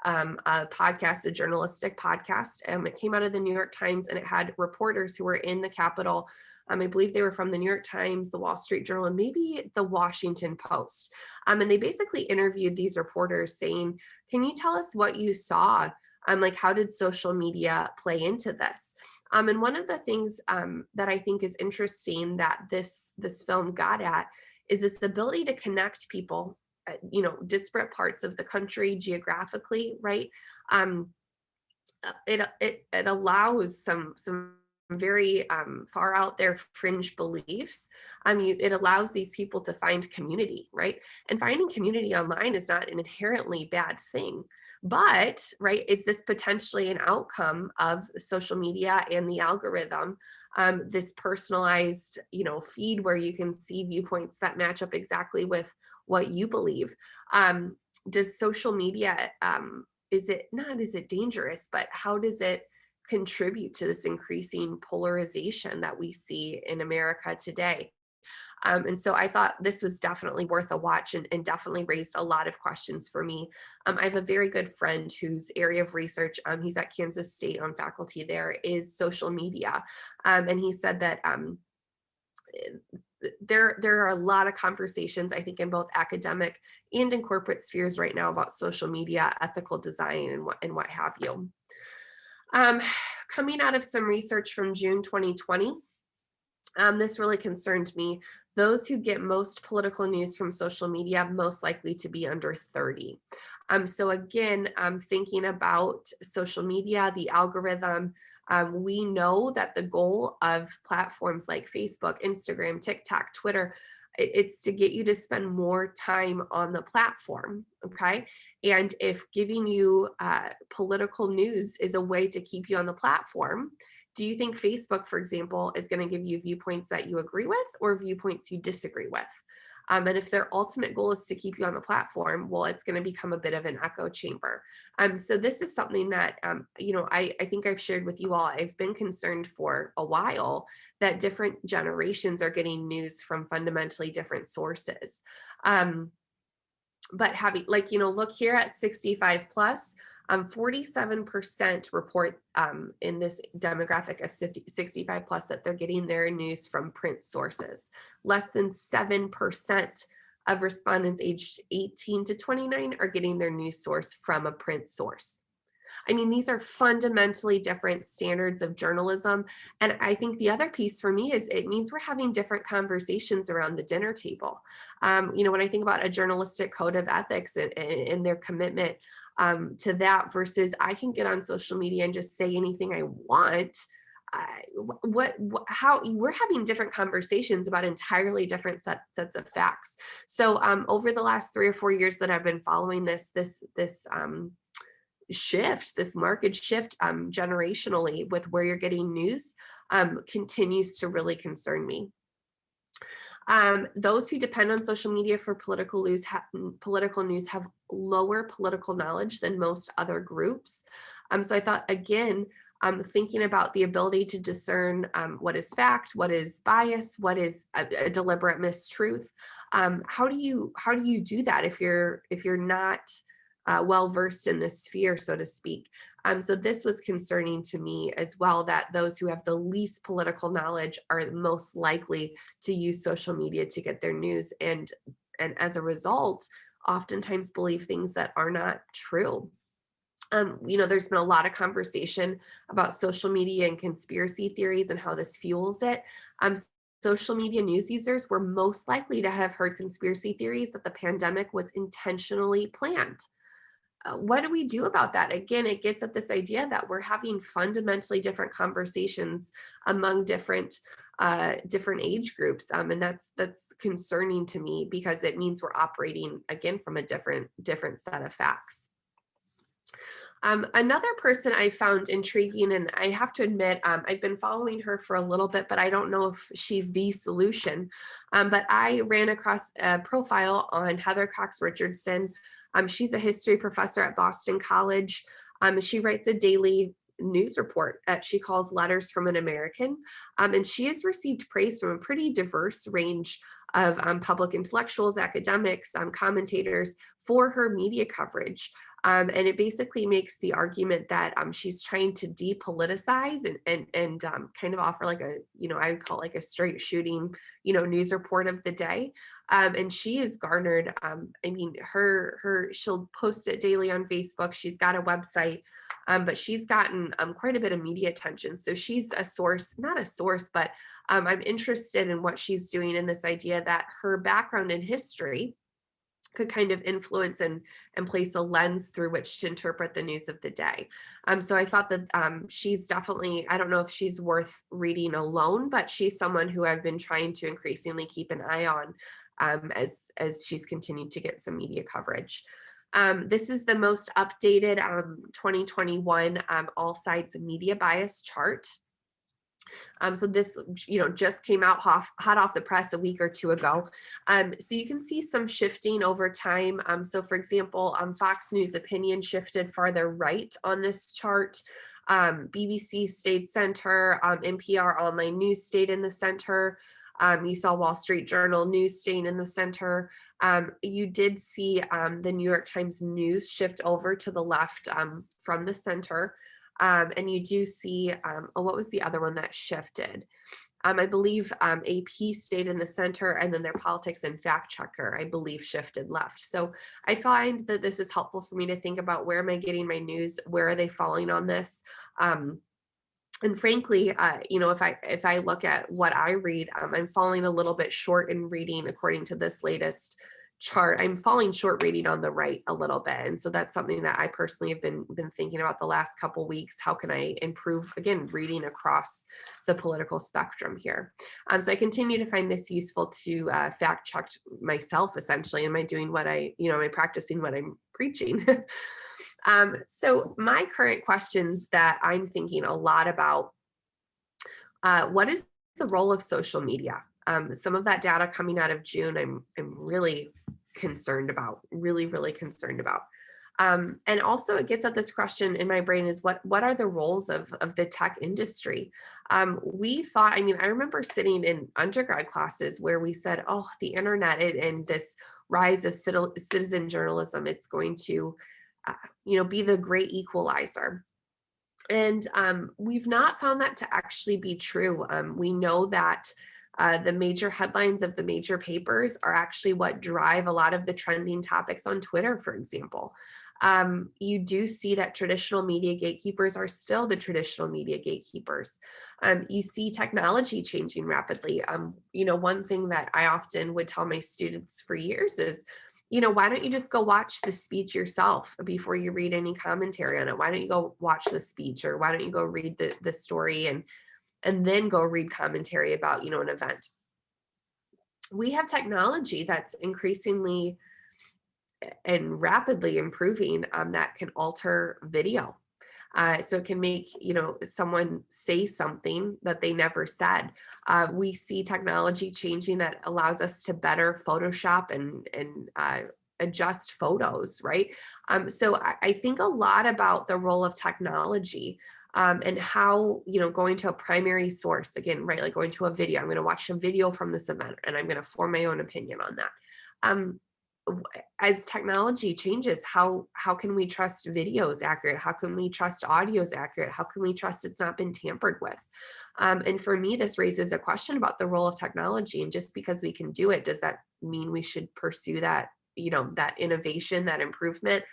a podcast, a journalistic podcast. It came out of the New York Times, and it had reporters who were in the Capitol. I believe they were from the New York Times, the Wall Street Journal, and maybe the Washington Post. And they basically interviewed these reporters saying, can you tell us what you saw? Like, how did social media play into this? And one of the things that I think is interesting that this film got at is this ability to connect people, disparate parts of the country geographically, right? It allows some very far out there fringe beliefs. It allows these people to find community, right? And finding community online is not an inherently bad thing. But, right, is this potentially an outcome of social media and the algorithm, this personalized, feed where you can see viewpoints that match up exactly with what you believe? Does social media, is it dangerous, but how does it contribute to this increasing polarization that we see in America today? And so I thought this was definitely worth a watch and definitely raised a lot of questions for me. I have a very good friend whose area of research, he's at Kansas State on faculty there, is social media. And he said that there are a lot of conversations, I think, in both academic and in corporate spheres right now about social media, ethical design, and what have you. Coming out of some research from June 2020, this really concerned me. Those who get most political news from social media most likely to be under 30. So again, thinking about social media, the algorithm, we know that the goal of platforms like Facebook, Instagram, TikTok, Twitter, it's to get you to spend more time on the platform, okay? And if giving you political news is a way to keep you on the platform, do you think Facebook, for example, is going to give you viewpoints that you agree with or viewpoints you disagree with? And if their ultimate goal is to keep you on the platform, well, it's going to become a bit of an echo chamber. So this is something that, I think I've shared with you all. I've been concerned for a while that different generations are getting news from fundamentally different sources. But having, look here at 65 plus, 47% report in this demographic of 65 plus that they're getting their news from print sources. Less than 7% of respondents aged 18 to 29 are getting their news source from a print source. I mean, these are fundamentally different standards of journalism. And I think the other piece for me is it means we're having different conversations around the dinner table. When I think about a journalistic code of ethics and their commitment to that versus I can get on social media and just say anything I want. How we're having different conversations about entirely different sets of facts. So over the last 3 or 4 years that I've been following this shift, this market shift generationally with where you're getting news continues to really concern me. Those who depend on social media for political news have lower political knowledge than most other groups. So I thought, again, thinking about the ability to discern what is fact, what is bias, what is a deliberate mistruth. How do you do that if you're not well versed in this sphere, so to speak? So this was concerning to me as well, that those who have the least political knowledge are most likely to use social media to get their news, and as a result, oftentimes believe things that are not true. There's been a lot of conversation about social media and conspiracy theories and how this fuels it. Social media news users were most likely to have heard conspiracy theories that the pandemic was intentionally planned. what do we do about that? Again, it gets at this idea that we're having fundamentally different conversations among different age groups, and that's concerning to me, because it means we're operating again from a different set of facts. Another person I found intriguing, and I have to admit, I've been following her for a little bit, but I don't know if she's the solution. But I ran across a profile on Heather Cox Richardson. She's a history professor at Boston College. She writes a daily news report that she calls Letters from an American. And she has received praise from a pretty diverse range of public intellectuals, academics, commentators for her media coverage. And it basically makes the argument that she's trying to depoliticize and kind of offer like a, I would call it like a straight shooting, news report of the day. And she has garnered, she'll post it daily on Facebook. She's got a website, but she's gotten quite a bit of media attention. So she's a source, not a source, but I'm interested in what she's doing in this idea that her background in history could kind of influence and place a lens through which to interpret the news of the day. So I thought that she's definitely, I don't know if she's worth reading alone, but she's someone who I've been trying to increasingly keep an eye on as she's continued to get some media coverage. This is the most updated 2021 all sides media bias chart. So this, just came out hot off the press a week or two ago. So you can see some shifting over time. So for example, Fox News opinion shifted farther right on this chart. BBC stayed center, NPR online news stayed in the center. You saw Wall Street Journal news staying in the center. You did see the New York Times news shift over to the left from the center. And you do see, what was the other one that shifted? I believe AP stayed in the center, and then their politics and fact checker, I believe, shifted left. So I find that this is helpful for me to think about, where am I getting my news? Where are they falling on this? And frankly, if I look at what I read, I'm falling a little bit short in reading according to this latest chart. I'm falling short reading on the right a little bit. And so that's something that I personally have been thinking about the last couple weeks. How can I improve, again, reading across the political spectrum here? So I continue to find this useful to fact check myself, essentially. Am I doing what am I practicing what I'm preaching? So my current questions that I'm thinking a lot about, what is the role of social media? Some of that data coming out of June, I'm really concerned about, really concerned about. And also it gets at this question in my brain is what are the roles of the tech industry? We thought, I remember sitting in undergrad classes where we said, oh, the internet and this rise of citizen journalism, it's going to, be the great equalizer. And we've not found that to actually be true. We know that the major headlines of the major papers are actually what drive a lot of the trending topics on Twitter, for example. You do see that traditional media gatekeepers are still the traditional media gatekeepers. You see technology changing rapidly. One thing that I often would tell my students for years is, why don't you just go watch the speech yourself before you read any commentary on it? Why don't you go watch the speech, or why don't you go read the story and then go read commentary about, an event? We have technology that's increasingly and rapidly improving that can alter video. So it can make, someone say something that they never said. We see technology changing that allows us to better Photoshop and adjust photos, right? So I think a lot about the role of technology and how, going to a primary source, again, right, like going to a video, I'm going to watch a video from this event and I'm going to form my own opinion on that. As technology changes, how can we trust video is accurate? How can we trust audio is accurate? How can we trust it's not been tampered with? And for me, this raises a question about the role of technology. And just because we can do it, does that mean we should pursue that, that innovation, that improvement?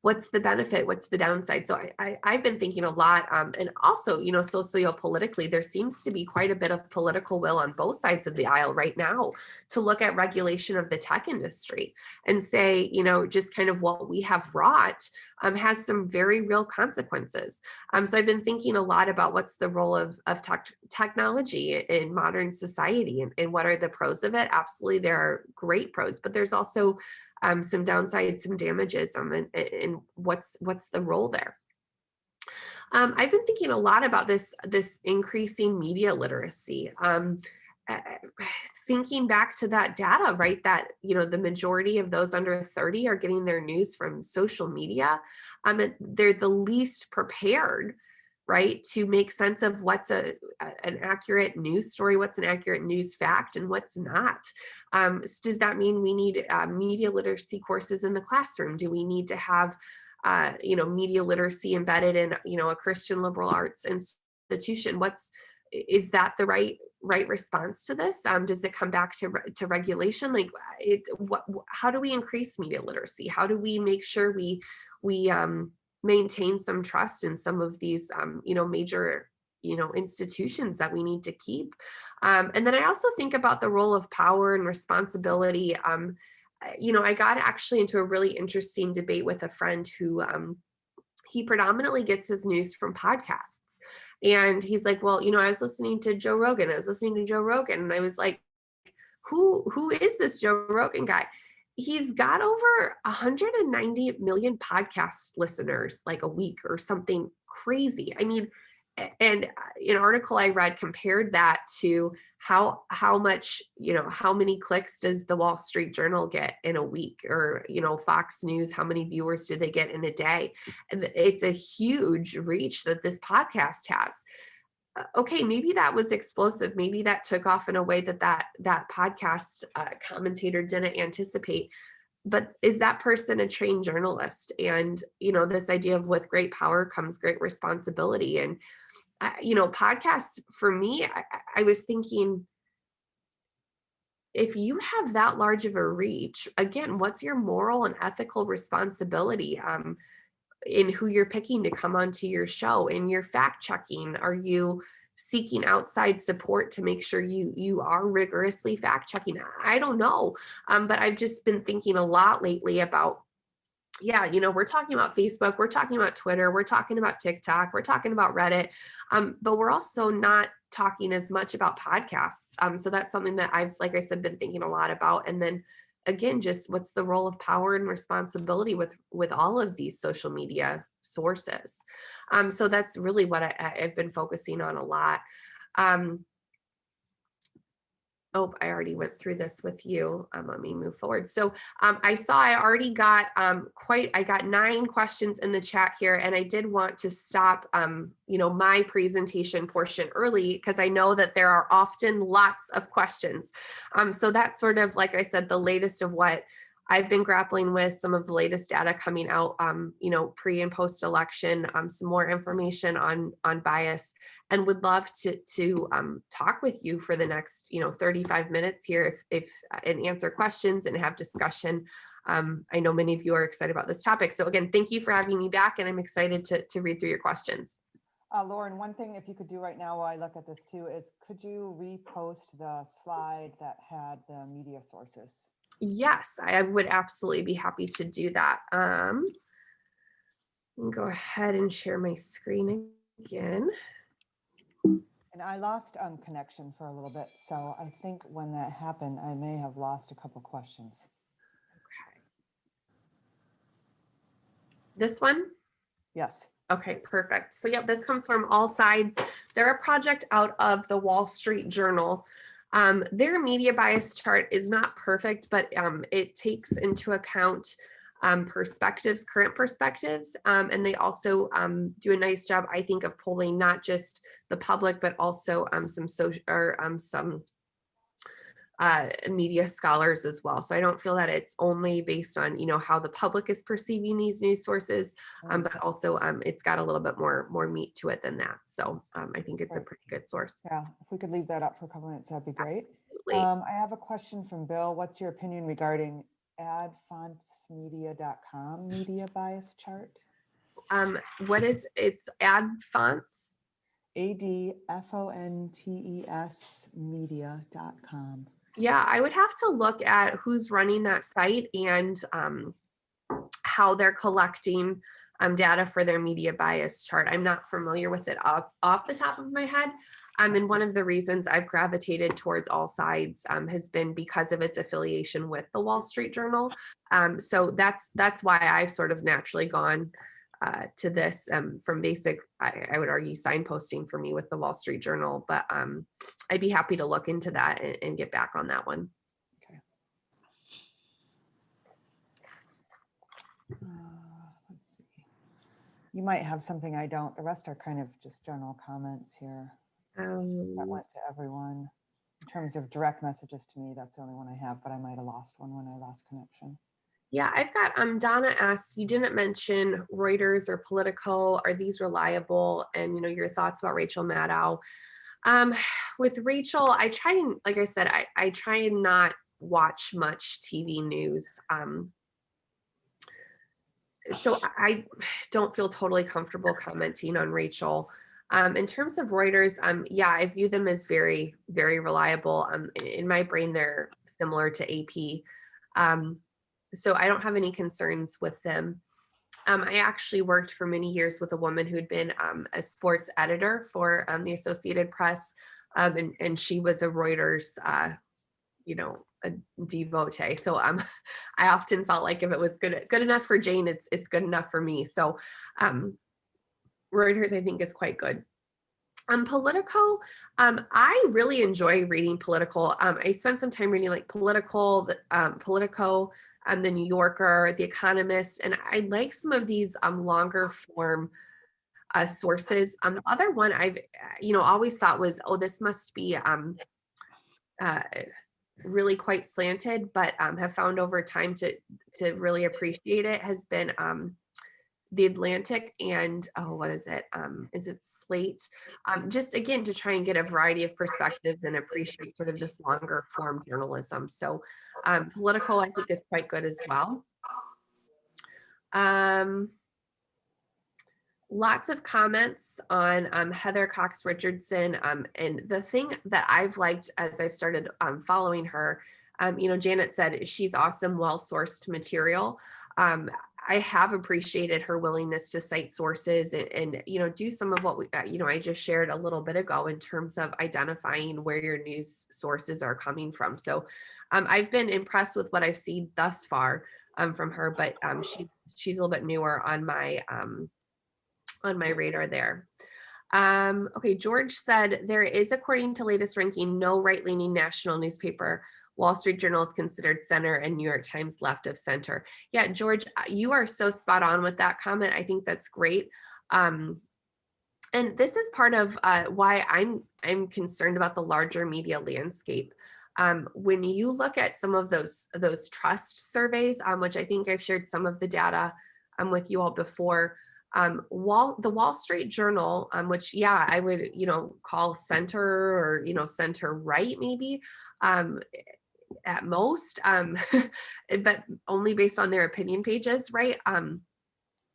what's the benefit? What's the downside? So I've been thinking a lot, and also, sociopolitically, there seems to be quite a bit of political will on both sides of the aisle right now to look at regulation of the tech industry and say, just kind of what we have wrought has some very real consequences. So I've been thinking a lot about what's the role of technology in modern society, and what are the pros of it. Absolutely, there are great pros, but there's also some downsides, some damages, and what's the role there. I've been thinking a lot about this increasing media literacy. Uh, Thinking back to that data, right, that the majority of those under 30 are getting their news from social media. They're the least prepared, right, to make sense of what's an accurate news story, what's an accurate news fact, and what's not. So does that mean we need media literacy courses in the classroom? Do we need to have media literacy embedded in a Christian liberal arts institution? Is that the right response to this? Does it come back to regulation? Like, how do we increase media literacy? How do we make sure we maintain some trust in some of these major institutions that we need to keep? And then I also think about the role of power and responsibility. I got actually into a really interesting debate with a friend who he predominantly gets his news from podcasts. And he's like, well, I was listening to Joe Rogan. And I was like, who is this Joe Rogan guy? He's got over 190 million podcast listeners like a week or something crazy. I mean, and an article I read compared that to how much, how many clicks does the Wall Street Journal get in a week, or, Fox News, how many viewers do they get in a day? And it's a huge reach that this podcast has. Okay, maybe that was explosive. Maybe that took off in a way that podcast commentator didn't anticipate. But is that person a trained journalist? And, this idea of with great power comes great responsibility. And podcasts for me, I was thinking, if you have that large of a reach, again, what's your moral and ethical responsibility in who you're picking to come onto your show? In your fact checking, are you seeking outside support to make sure you are rigorously fact checking? I don't know, but I've just been thinking a lot lately about, we're talking about Facebook, we're talking about Twitter, we're talking about TikTok, we're talking about Reddit, but we're also not talking as much about podcasts. So that's something that I've, like I said, been thinking a lot about. And then again, just what's the role of power and responsibility with all of these social media sources? So that's really what I've been focusing on a lot. I already went through this with you. Let me move forward. So I saw I already got I got 9 questions in the chat here, and I did want to stop my presentation portion early because I know that there are often lots of questions. So that's sort of, like I said, the latest of what I've been grappling with, some of the latest data coming out, pre and post election, some more information on bias, and would love to talk with you for the next 35 minutes here, if and answer questions and have discussion. I know many of you are excited about this topic, so again, thank you for having me back, and I'm excited to read through your questions. Lauren, one thing if you could do right now while I look at this too is, could you repost the slide that had the media sources? Yes, I would absolutely be happy to do that. Go ahead and share my screen again. And I lost connection for a little bit, so I think when that happened, I may have lost a couple questions. Okay. This one? Yes. Okay, perfect. So yep, this comes from All Sides. They're a project out of the Wall Street Journal. Their media bias chart is not perfect, but it takes into account current perspectives, and they also do a nice job, I think, of polling not just the public, but also some media scholars as well. So I don't feel that it's only based on how the public is perceiving these news sources, but also it's got a little bit more meat to it than that. So I think it's a pretty good source. Yeah, if we could leave that up for a couple minutes, that'd be great. Absolutely. I have a question from Bill. What's your opinion regarding adfontsmedia.com media bias chart. What is it's ad fonts? ADFONTES media.com. Yeah, I would have to look at who's running that site and how they're collecting data for their media bias chart. I'm not familiar with it off the top of my head. And one of the reasons I've gravitated towards All Sides has been because of its affiliation with the Wall Street Journal. So that's why I've sort of naturally gone to this from basic, I would argue, signposting for me with the Wall Street Journal. But I'd be happy to look into that and get back on that one. Okay. Let's see. You might have something I don't. The rest are kind of just general comments here. That went to everyone. In terms of direct messages to me, that's the only one I have, but I might have lost one when I lost connection. Yeah, I've got Donna asks, you didn't mention Reuters or Politico. Are these reliable? And your thoughts about Rachel Maddow. With Rachel, I try and, like I said, I try and not watch much TV news. So I don't feel totally comfortable commenting on Rachel. In terms of Reuters, yeah, I view them as very, very reliable. In my brain, they're similar to AP. So I don't have any concerns with them. I actually worked for many years with a woman who'd been a sports editor for the Associated Press, and she was a Reuters, a devotee. So I often felt like if it was good enough for Jane, it's good enough for me. So Reuters, I think, is quite good. Politico, I really enjoy reading Political. I spent some time reading like Politico, The New Yorker, The Economist, and I like some of these longer form sources. The other one I've always thought was, oh, this must be really quite slanted, but have found over time to really appreciate it has been The Atlantic and what is it? Is it Slate? Just again to try and get a variety of perspectives and appreciate sort of this longer form journalism. So Political, I think, is quite good as well. Lots of comments on Heather Cox Richardson, and the thing that I've liked as I've started following her, Janet said she's awesome, well-sourced material. I have appreciated her willingness to cite sources and do some of what we, I just shared a little bit ago in terms of identifying where your news sources are coming from. So I've been impressed with what I've seen thus far from her, but she's a little bit newer on my radar there. Okay, George said there is, according to latest ranking, no right-leaning national newspaper. Wall Street Journal is considered center and New York Times left of center. Yeah, George, you are so spot on with that comment. I think that's great. And this is part of why I'm concerned about the larger media landscape. When you look at some of those trust surveys, which I think I've shared some of the data with you all before, the Wall Street Journal, which, yeah, I would, call center or, center right, maybe, at most, but only based on their opinion pages, right?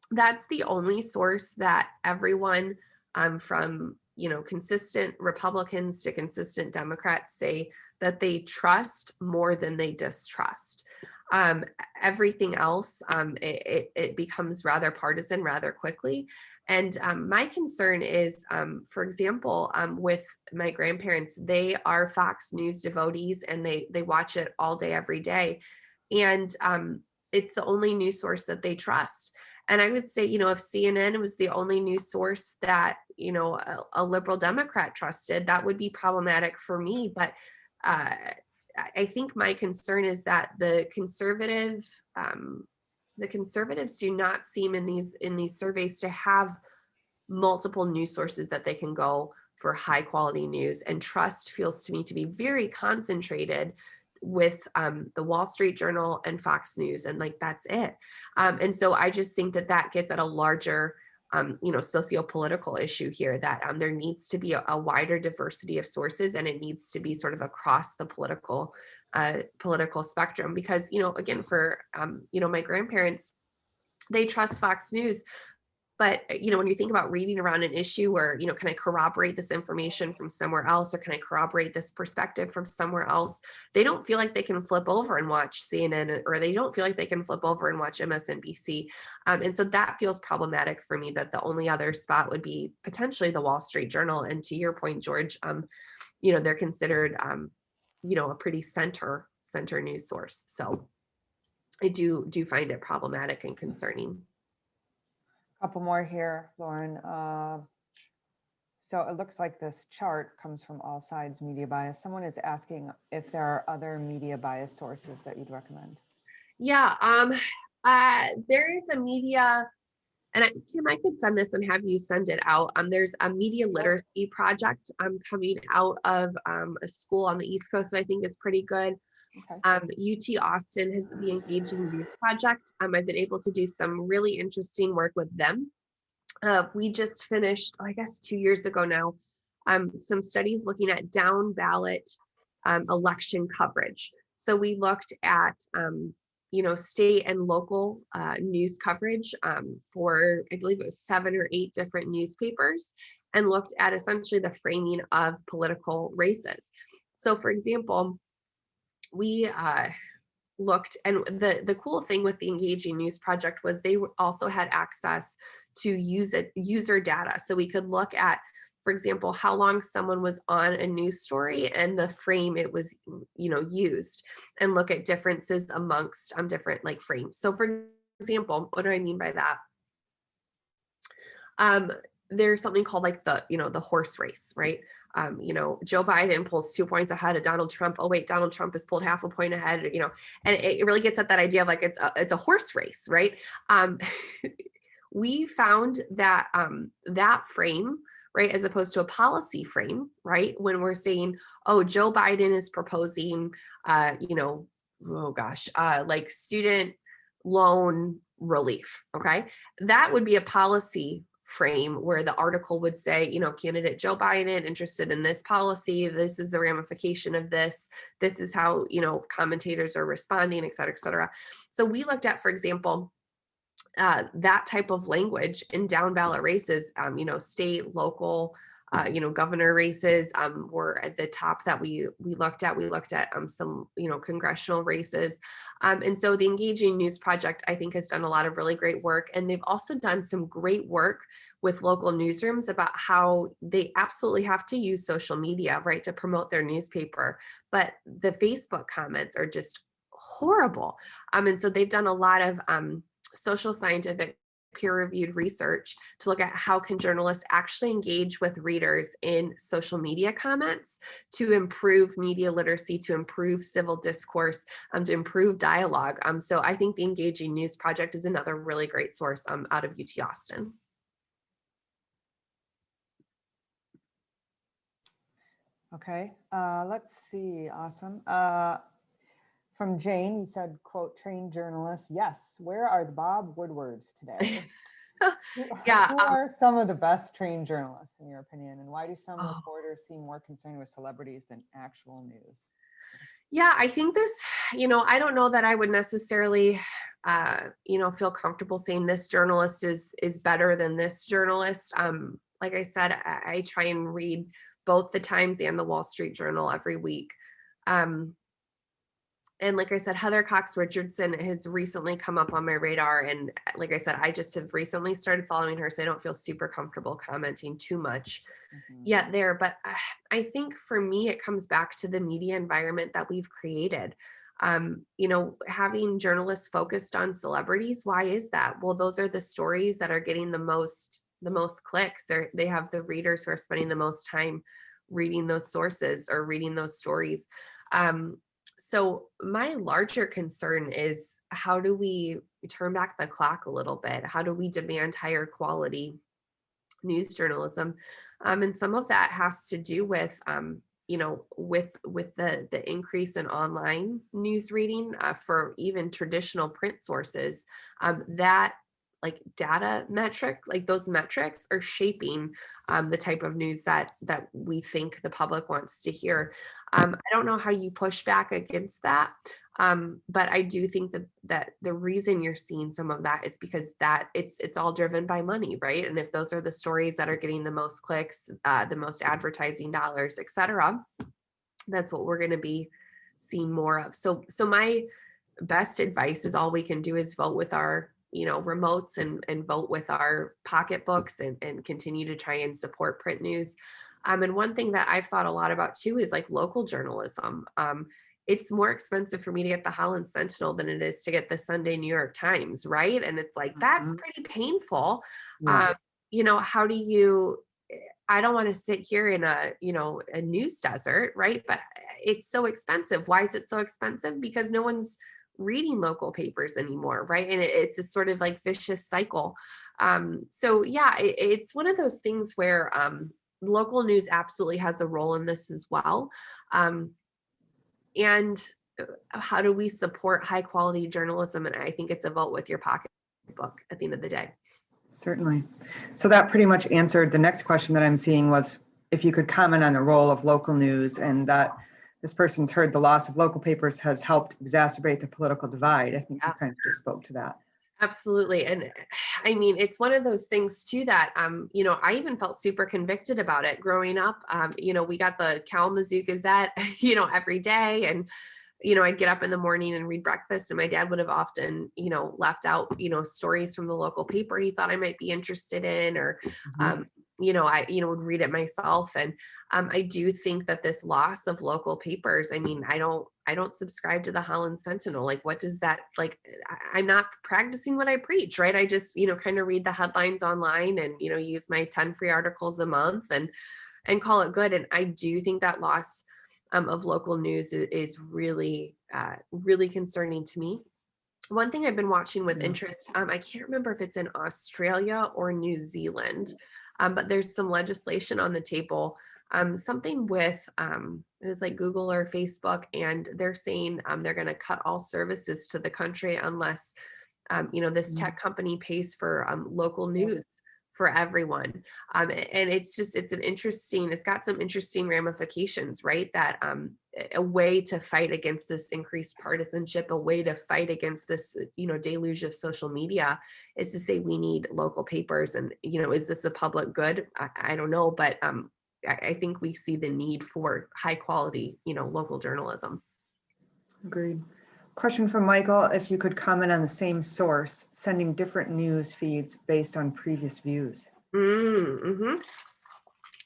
That's the only source that everyone from, consistent Republicans to consistent Democrats say that they trust more than they distrust. Everything else, it becomes rather partisan rather quickly. And my concern is, for example, with my grandparents, they are Fox News devotees and they watch it all day, every day. And it's the only news source that they trust. And I would say, if CNN was the only news source that, a liberal Democrat trusted, that would be problematic for me. But I think my concern is that the conservatives do not seem in these surveys to have multiple news sources that they can go for high quality news, and trust feels to me to be very concentrated with the Wall Street Journal and Fox News, and like that's it. And so I just think that gets at a larger socio-political issue here, that there needs to be a wider diversity of sources, and it needs to be sort of across the political spectrum. Because, again, for, my grandparents, they trust Fox News. But, when you think about reading around an issue where, can I corroborate this information from somewhere else, or can I corroborate this perspective from somewhere else? They don't feel like they can flip over and watch CNN, or they don't feel like they can flip over and watch MSNBC. And so that feels problematic for me, that the only other spot would be potentially the Wall Street Journal. And to your point, George, they're considered, a pretty center news source. So I do find it problematic and concerning. Couple more here, Lauren. So it looks like this chart comes from All Sides Media Bias. Someone is asking if there are other media bias sources that you'd recommend. Yeah, there is a media, and Tim, I could send this and have you send it out. There's a media literacy project coming out of a school on the East Coast that I think is pretty good. Okay. UT Austin has the Engaging Youth Project. I've been able to do some really interesting work with them. We just finished, I guess 2 years ago now, some studies looking at down ballot election coverage. So we looked at, state and local news coverage for, I believe it was 7 or 8 different newspapers, and looked at essentially the framing of political races. So for example, we looked, and the cool thing with the Engaging News Project was they also had access to user data. So we could look at, for example, how long someone was on a news story and the frame it was, used, and look at differences amongst different frames. So for example, what do I mean by that? There's something called the horse race, right? Joe Biden pulls 2 points ahead of Donald Trump. Oh wait, Donald Trump has pulled half a point ahead, and it really gets at that idea of it's a horse race, right? We found that that frame, right, as opposed to a policy frame, right, when we're saying, oh, Joe Biden is proposing, student loan relief, okay, that would be a policy frame where the article would say, candidate Joe Biden interested in this policy, this is the ramification of this is how, commentators are responding, et cetera, et cetera. So we looked at, for example, that type of language in down ballot races, state, local, governor races were at the top that we looked at. We looked at some, congressional races. And so the Engaging News Project, I think, has done a lot of really great work. And they've also done some great work with local newsrooms about how they absolutely have to use social media, right, to promote their newspaper. But the Facebook comments are just horrible. And so they've done a lot of social scientific peer-reviewed research to look at how can journalists actually engage with readers in social media comments to improve media literacy, to improve civil discourse, to improve dialogue. So I think the Engaging News Project is another really great source out of UT Austin. Okay, let's see. Awesome. From Jane, you said, quote, trained journalists. Yes. Where are the Bob Woodwards today? Yeah. Who are some of the best trained journalists, in your opinion? And why do some reporters seem more concerned with celebrities than actual news? Yeah, I think this, I don't know that I would necessarily, feel comfortable saying this journalist is better than this journalist. Like I said, I try and read both the Times and the Wall Street Journal every week. And like I said, Heather Cox Richardson has recently come up on my radar. And like I said, I just have recently started following her, so I don't feel super comfortable commenting too much yet there. But I think for me, it comes back to the media environment that we've created. Having journalists focused on celebrities, why is that? Well, those are the stories that are getting the most clicks. They have the readers who are spending the most time reading those sources or reading those stories. So my larger concern is, how do we turn back the clock a little bit? How do we demand higher quality news journalism? And some of that has to do with, with the increase in online news reading for even traditional print sources. That like data metric, like those metrics are shaping the type of news that we think the public wants to hear. I don't know how you push back against that. But I do think that the reason you're seeing some of that is because that it's all driven by money, right? And if those are the stories that are getting the most clicks, the most advertising dollars, et cetera, that's what we're going to be seeing more of. So my best advice is all we can do is vote with our, remotes and vote with our pocketbooks and continue to try and support print news. And one thing that I've thought a lot about too is like local journalism. It's more expensive for me to get the Holland Sentinel than it is to get the Sunday New York Times, right? And it's like, that's pretty painful. Yes. How do you, I don't want to sit here in a news desert, right? But it's so expensive. Why is it so expensive? Because no one's reading local papers anymore, right? And it's a sort of like vicious cycle. So yeah, it's one of those things where local news absolutely has a role in this as well. And how do we support high quality journalism? And I think it's a vote with your pocketbook at the end of the day. Certainly. So that pretty much answered the next question that I'm seeing was if you could comment on the role of local news, and that this person's heard the loss of local papers has helped exacerbate the political divide. I think you kind of just spoke to that. Absolutely. And I mean, it's one of those things too that, I even felt super convicted about it growing up. We got the Kalamazoo Gazette, every day. And, I'd get up in the morning and read breakfast, and my dad would have often, left out, stories from the local paper he thought I might be interested in, or, I, would read it myself. And I do think that this loss of local papers, I mean, I don't subscribe to the Holland Sentinel. Like, what does that, like, I'm not practicing what I preach, right? I just, kind of read the headlines online and, use my 10 free articles a month and call it good. And I do think that loss of local news is really, really concerning to me. One thing I've been watching with interest, I can't remember if it's in Australia or New Zealand, but there's some legislation on the table, something with, it was like Google or Facebook, and they're saying they're going to cut all services to the country unless, this tech company pays for local news for everyone. And it's got some interesting ramifications, right? That a way to fight against this increased partisanship, a way to fight against this, deluge of social media is to say we need local papers. And, is this a public good? I don't know, but I think we see the need for high quality, local journalism. Agreed. Question from Michael, if you could comment on the same source, sending different news feeds based on previous views.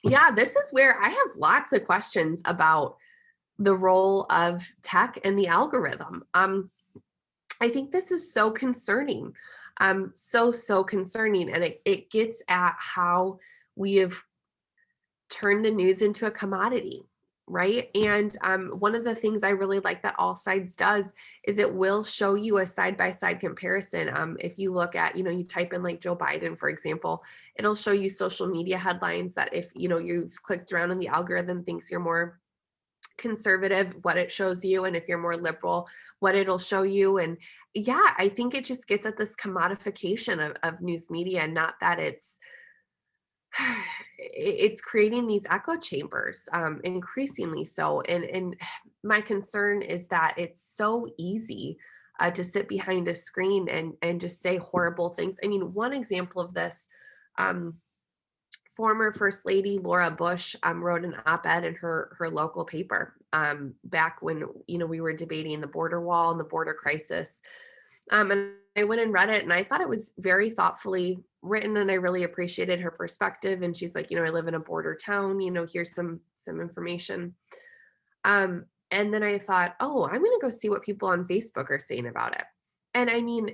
Yeah, this is where I have lots of questions about the role of tech and the algorithm. I think this is so concerning, so concerning. And it gets at how we have turned the news into a commodity, right? And one of the things I really like that All Sides does is it will show you a side-by-side comparison. If you look at, you type in like Joe Biden, for example, it'll show you social media headlines that if, you've clicked around and the algorithm thinks you're more conservative, what it shows you, and if you're more liberal, what it'll show you. And yeah, I think it just gets at this commodification of news media, not that it's creating these echo chambers, increasingly so. And my concern is that it's so easy to sit behind a screen and just say horrible things. I mean, one example of this, former First Lady Laura Bush wrote an op-ed in her local paper back when we were debating the border wall and the border crisis. And I went and read it, and I thought it was very thoughtfully written, and I really appreciated her perspective. And she's like, I live in a border town, here's some information. And then I thought, oh, I'm going to go see what people on Facebook are saying about it. And I mean,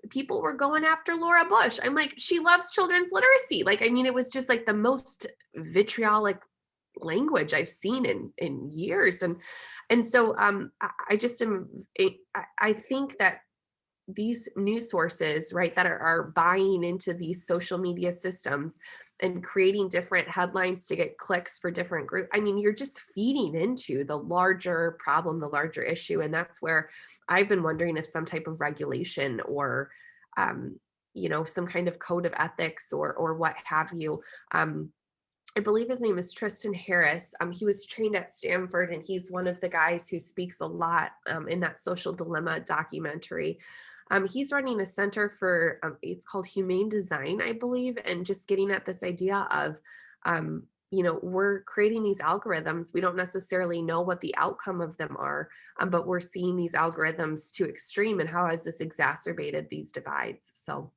people were going after Laura Bush. I'm like, she loves children's literacy. Like, I mean, it was just like the most vitriolic language I've seen in years. And so I think that these news sources, right, that are buying into these social media systems and creating different headlines to get clicks for different groups. I mean, you're just feeding into the larger problem, the larger issue. And that's where I've been wondering if some type of regulation or some kind of code of ethics or what have you. I believe his name is Tristan Harris. He was trained at Stanford, and he's one of the guys who speaks a lot in that Social Dilemma documentary. He's running a center for, it's called Humane Design, I believe, and just getting at this idea of, we're creating these algorithms. We don't necessarily know what the outcome of them are, but we're seeing these algorithms to extreme, and how has this exacerbated these divides? So.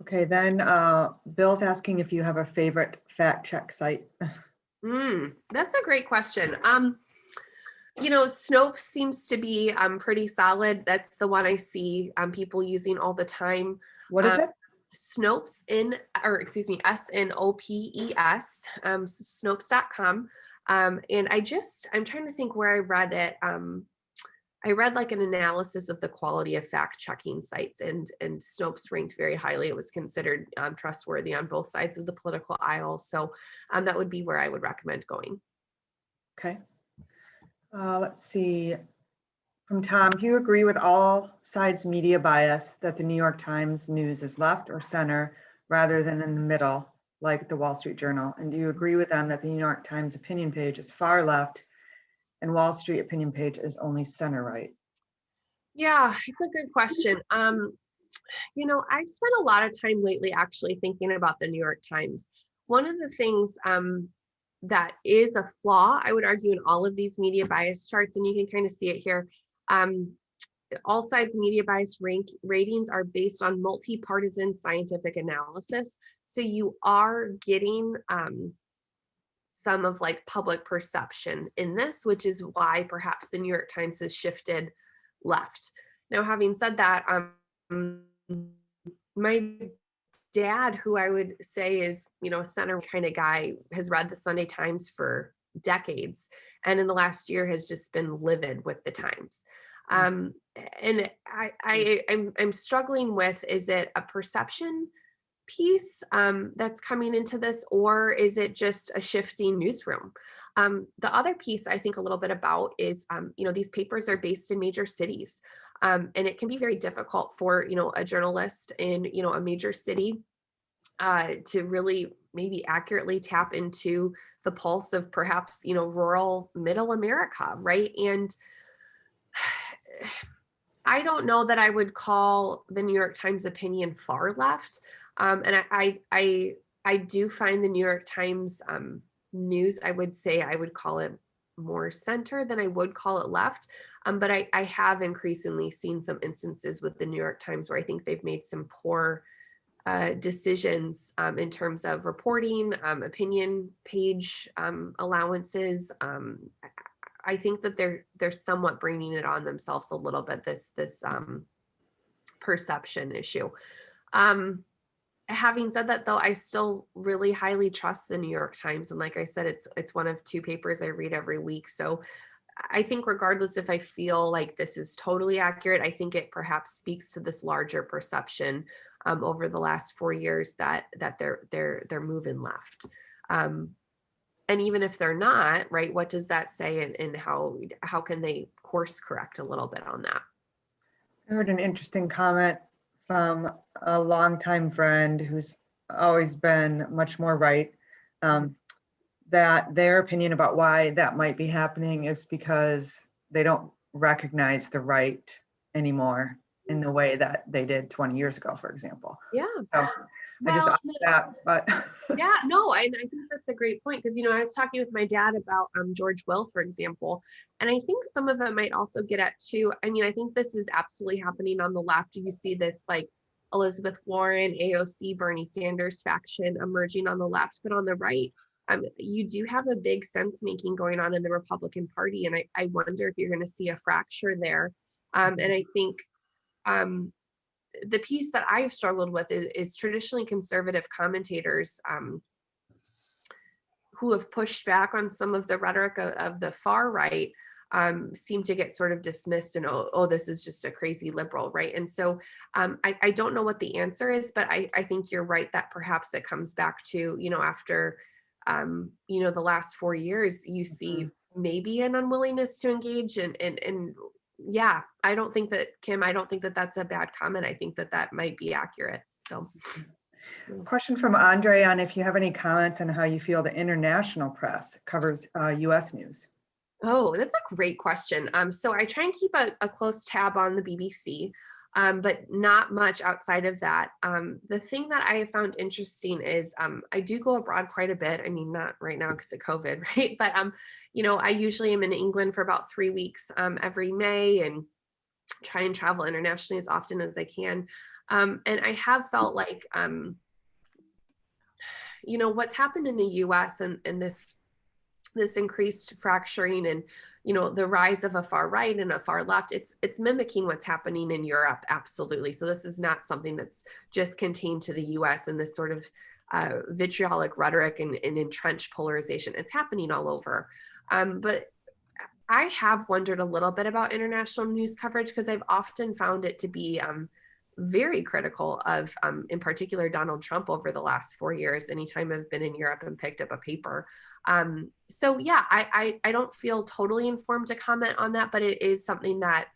Okay, then Bill's asking if you have a favorite fact check site. That's a great question. Snopes seems to be pretty solid. That's the one I see people using all the time. What is it? Snopes, SNOPES, Snopes.com. And I'm trying to think where I read it. I read like an analysis of the quality of fact checking sites, and Snopes ranked very highly. It was considered trustworthy on both sides of the political aisle. So that would be where I would recommend going. Okay. Let's see. From Tom, do you agree with all sides media bias that the New York Times news is left or center rather than in the middle, like the Wall Street Journal? And do you agree with them that the New York Times opinion page is far left and Wall Street opinion page is only center right? Yeah, it's a good question. I've spent a lot of time lately actually thinking about the New York Times. One of the things that is a flaw, I would argue, in all of these media bias charts, and you can kind of see it here. All sides media bias ratings are based on multi-partisan scientific analysis. So you are getting some of like public perception in this, which is why perhaps the New York Times has shifted left. Now, having said that, my dad, who I would say is, a center kind of guy, has read the Sunday Times for decades, and in the last year has just been livid with the Times. And I'm struggling with, is it a perception piece that's coming into this, or is it just a shifting newsroom? The other piece I think a little bit about is, these papers are based in major cities, and it can be very difficult for, a journalist in, a major city to really maybe accurately tap into the pulse of perhaps, rural middle America, right? And I don't know that I would call the New York Times opinion far left. And I do find the New York Times news, I would say I would call it more center than I would call it left. But I have increasingly seen some instances with the New York Times where I think they've made some poor decisions in terms of reporting, opinion page allowances. I think that they're somewhat bringing it on themselves a little bit, this perception issue. Having said that, though, I still really highly trust the New York Times, and like I said, it's one of two papers I read every week. So I think regardless if I feel like this is totally accurate, I think it perhaps speaks to this larger perception over the last 4 years that they're moving left. And even if they're not, right, what does that say, and how can they course correct a little bit on that? I heard an interesting comment from a longtime friend who's always been much more right, that their opinion about why that might be happening is because they don't recognize the right anymore in the way that they did 20 years ago, for example. Yeah. So I just that, but yeah, no, I think that's a great point, because I was talking with my dad about George Will, for example, and I think some of it might also get at too. I mean, I think this is absolutely happening on the left. You see this like Elizabeth Warren, AOC, Bernie Sanders faction emerging on the left, but on the right, you do have a big sense making going on in the Republican Party, and I wonder if you're going to see a fracture there. And I think the piece that I've struggled with is traditionally conservative commentators who have pushed back on some of the rhetoric of the far right seem to get sort of dismissed and, oh, this is just a crazy liberal, right? And so I don't know what the answer is, but I think you're right that perhaps it comes back to, after, the last 4 years, you see maybe an unwillingness to engage and yeah, I don't think that, Kim, I don't think that that's a bad comment. I think that that might be accurate. So. Question from Andre on if you have any comments on how you feel the international press covers US news. Oh, that's a great question. So I try and keep a close tab on the BBC, but not much outside of that. The thing that I have found interesting is I do go abroad quite a bit. I mean, not right now because of COVID, right? But you know, I usually am in England for about 3 weeks every May, and try and travel internationally as often as I can. And I have felt like, you know, what's happened in the US and this increased fracturing and, you know, the rise of a far right and a far left, it's mimicking what's happening in Europe. Absolutely. So this is not something that's just contained to the US and this sort of vitriolic rhetoric and entrenched polarization. It's happening all over. But I have wondered a little bit about international news coverage because I've often found it to be very critical of, in particular, Donald Trump over the last 4 years, anytime I've been in Europe and picked up a paper. So yeah, I don't feel totally informed to comment on that, but it is something that,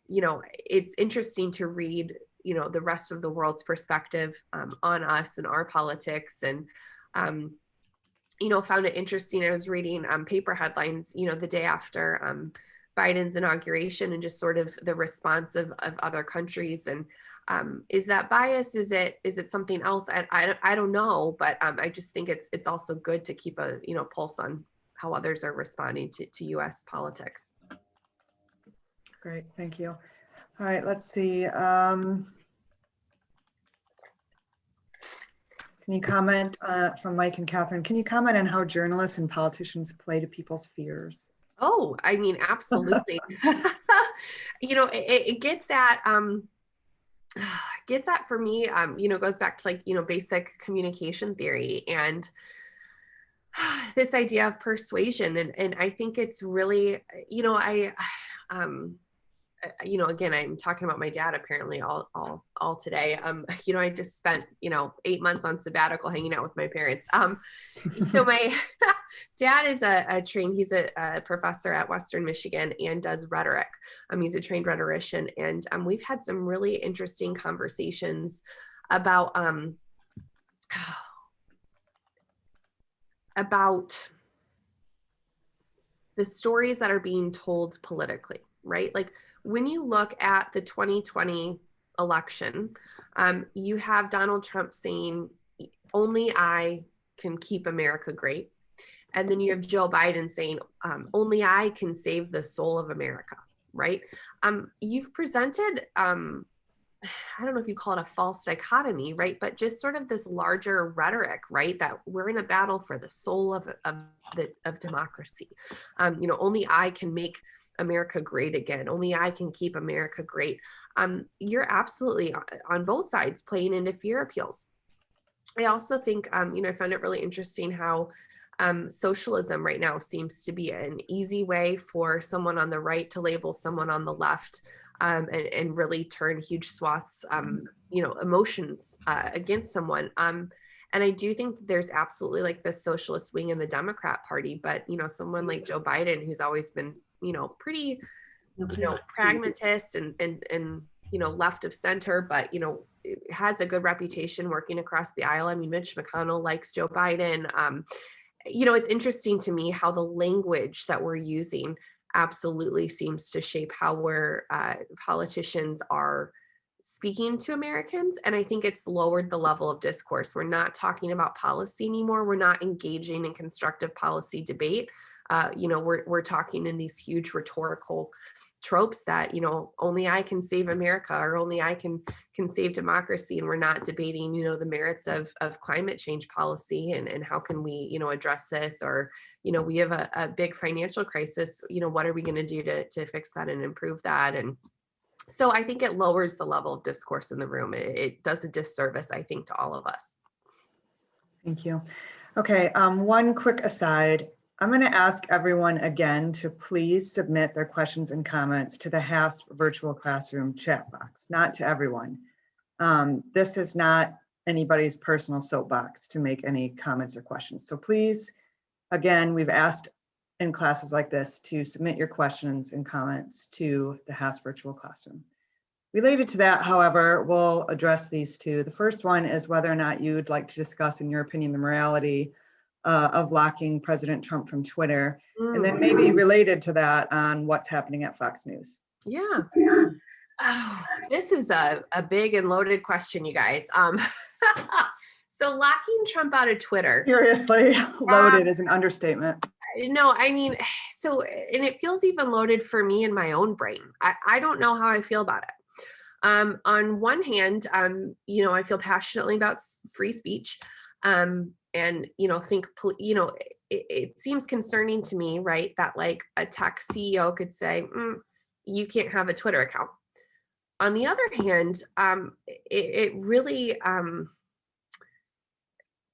you know, it's interesting to read, you know, the rest of the world's perspective on us and our politics. And, you know, found it interesting. I was reading paper headlines, you know, the day after Biden's inauguration and just sort of the response of other countries. And is that bias? Is it something else? I don't know, but I just think it's also good to keep a, you know, pulse on how others are responding to US politics. Great, thank you. All right, let's see. Can you comment from Mike and Catherine, can you comment on how journalists and politicians play to people's fears? Oh, I mean, absolutely. You know, it gets at for me, you know, goes back to like, you know, basic communication theory and this idea of persuasion. And I think it's really, you know, you know, again, I'm talking about my dad apparently all today. You know, I just spent, you know, 8 months on sabbatical hanging out with my parents. So my dad is he's a professor at Western Michigan and does rhetoric. He's a trained rhetorician. And we've had some really interesting conversations about the stories that are being told politically, right? Like when you look at the 2020 election, you have Donald Trump saying, only I can keep America great. And then you have Joe Biden saying, only I can save the soul of America, right? You've presented, I don't know if you call it a false dichotomy, right? But just sort of this larger rhetoric, right? That we're in a battle for the soul of democracy. You know, only I can make America great again. Only I can keep America great. You're absolutely on both sides playing into fear appeals. I also think, you know, I found it really interesting how socialism right now seems to be an easy way for someone on the right to label someone on the left and really turn huge swaths, you know, emotions against someone. And I do think there's absolutely like the socialist wing in the Democrat Party, but, you know, someone like Joe Biden, who's always been, you know, pretty, you know, pragmatist and, you know, left of center, but, you know, has a good reputation working across the aisle. I mean, Mitch McConnell likes Joe Biden. You know, it's interesting to me how the language that we're using absolutely seems to shape how politicians are speaking to Americans. And I think it's lowered the level of discourse. We're not talking about policy anymore. We're not engaging in constructive policy debate. You know, we're talking in these huge rhetorical tropes that, you know, only I can save America or only I can save democracy. And we're not debating, you know, the merits of climate change policy and how can we, you know, address this, or, you know, we have a big financial crisis, you know, what are we going to do to fix that and improve that? And so I think it lowers the level of discourse in the room. It does a disservice, I think, to all of us. Thank you. Okay, one quick aside. I'm going to ask everyone again to please submit their questions and comments to the HASP virtual classroom chat box, not to everyone. This is not anybody's personal soapbox to make any comments or questions. So please, again, we've asked in classes like this to submit your questions and comments to the HASS virtual classroom. Related to that, however, we'll address these two. The first one is whether or not you'd like to discuss, in your opinion, the morality of locking President Trump from Twitter, and then maybe related to that on what's happening at Fox News. Yeah. Oh, this is a big and loaded question, you guys. So locking Trump out of Twitter. Seriously, loaded is an understatement. No, I mean, so, and it feels even loaded for me in my own brain. I don't know how I feel about it. On one hand, you know, I feel passionately about free speech, and, you know, it seems concerning to me, right, that like a tech CEO could say, you can't have a Twitter account. On the other hand, it really,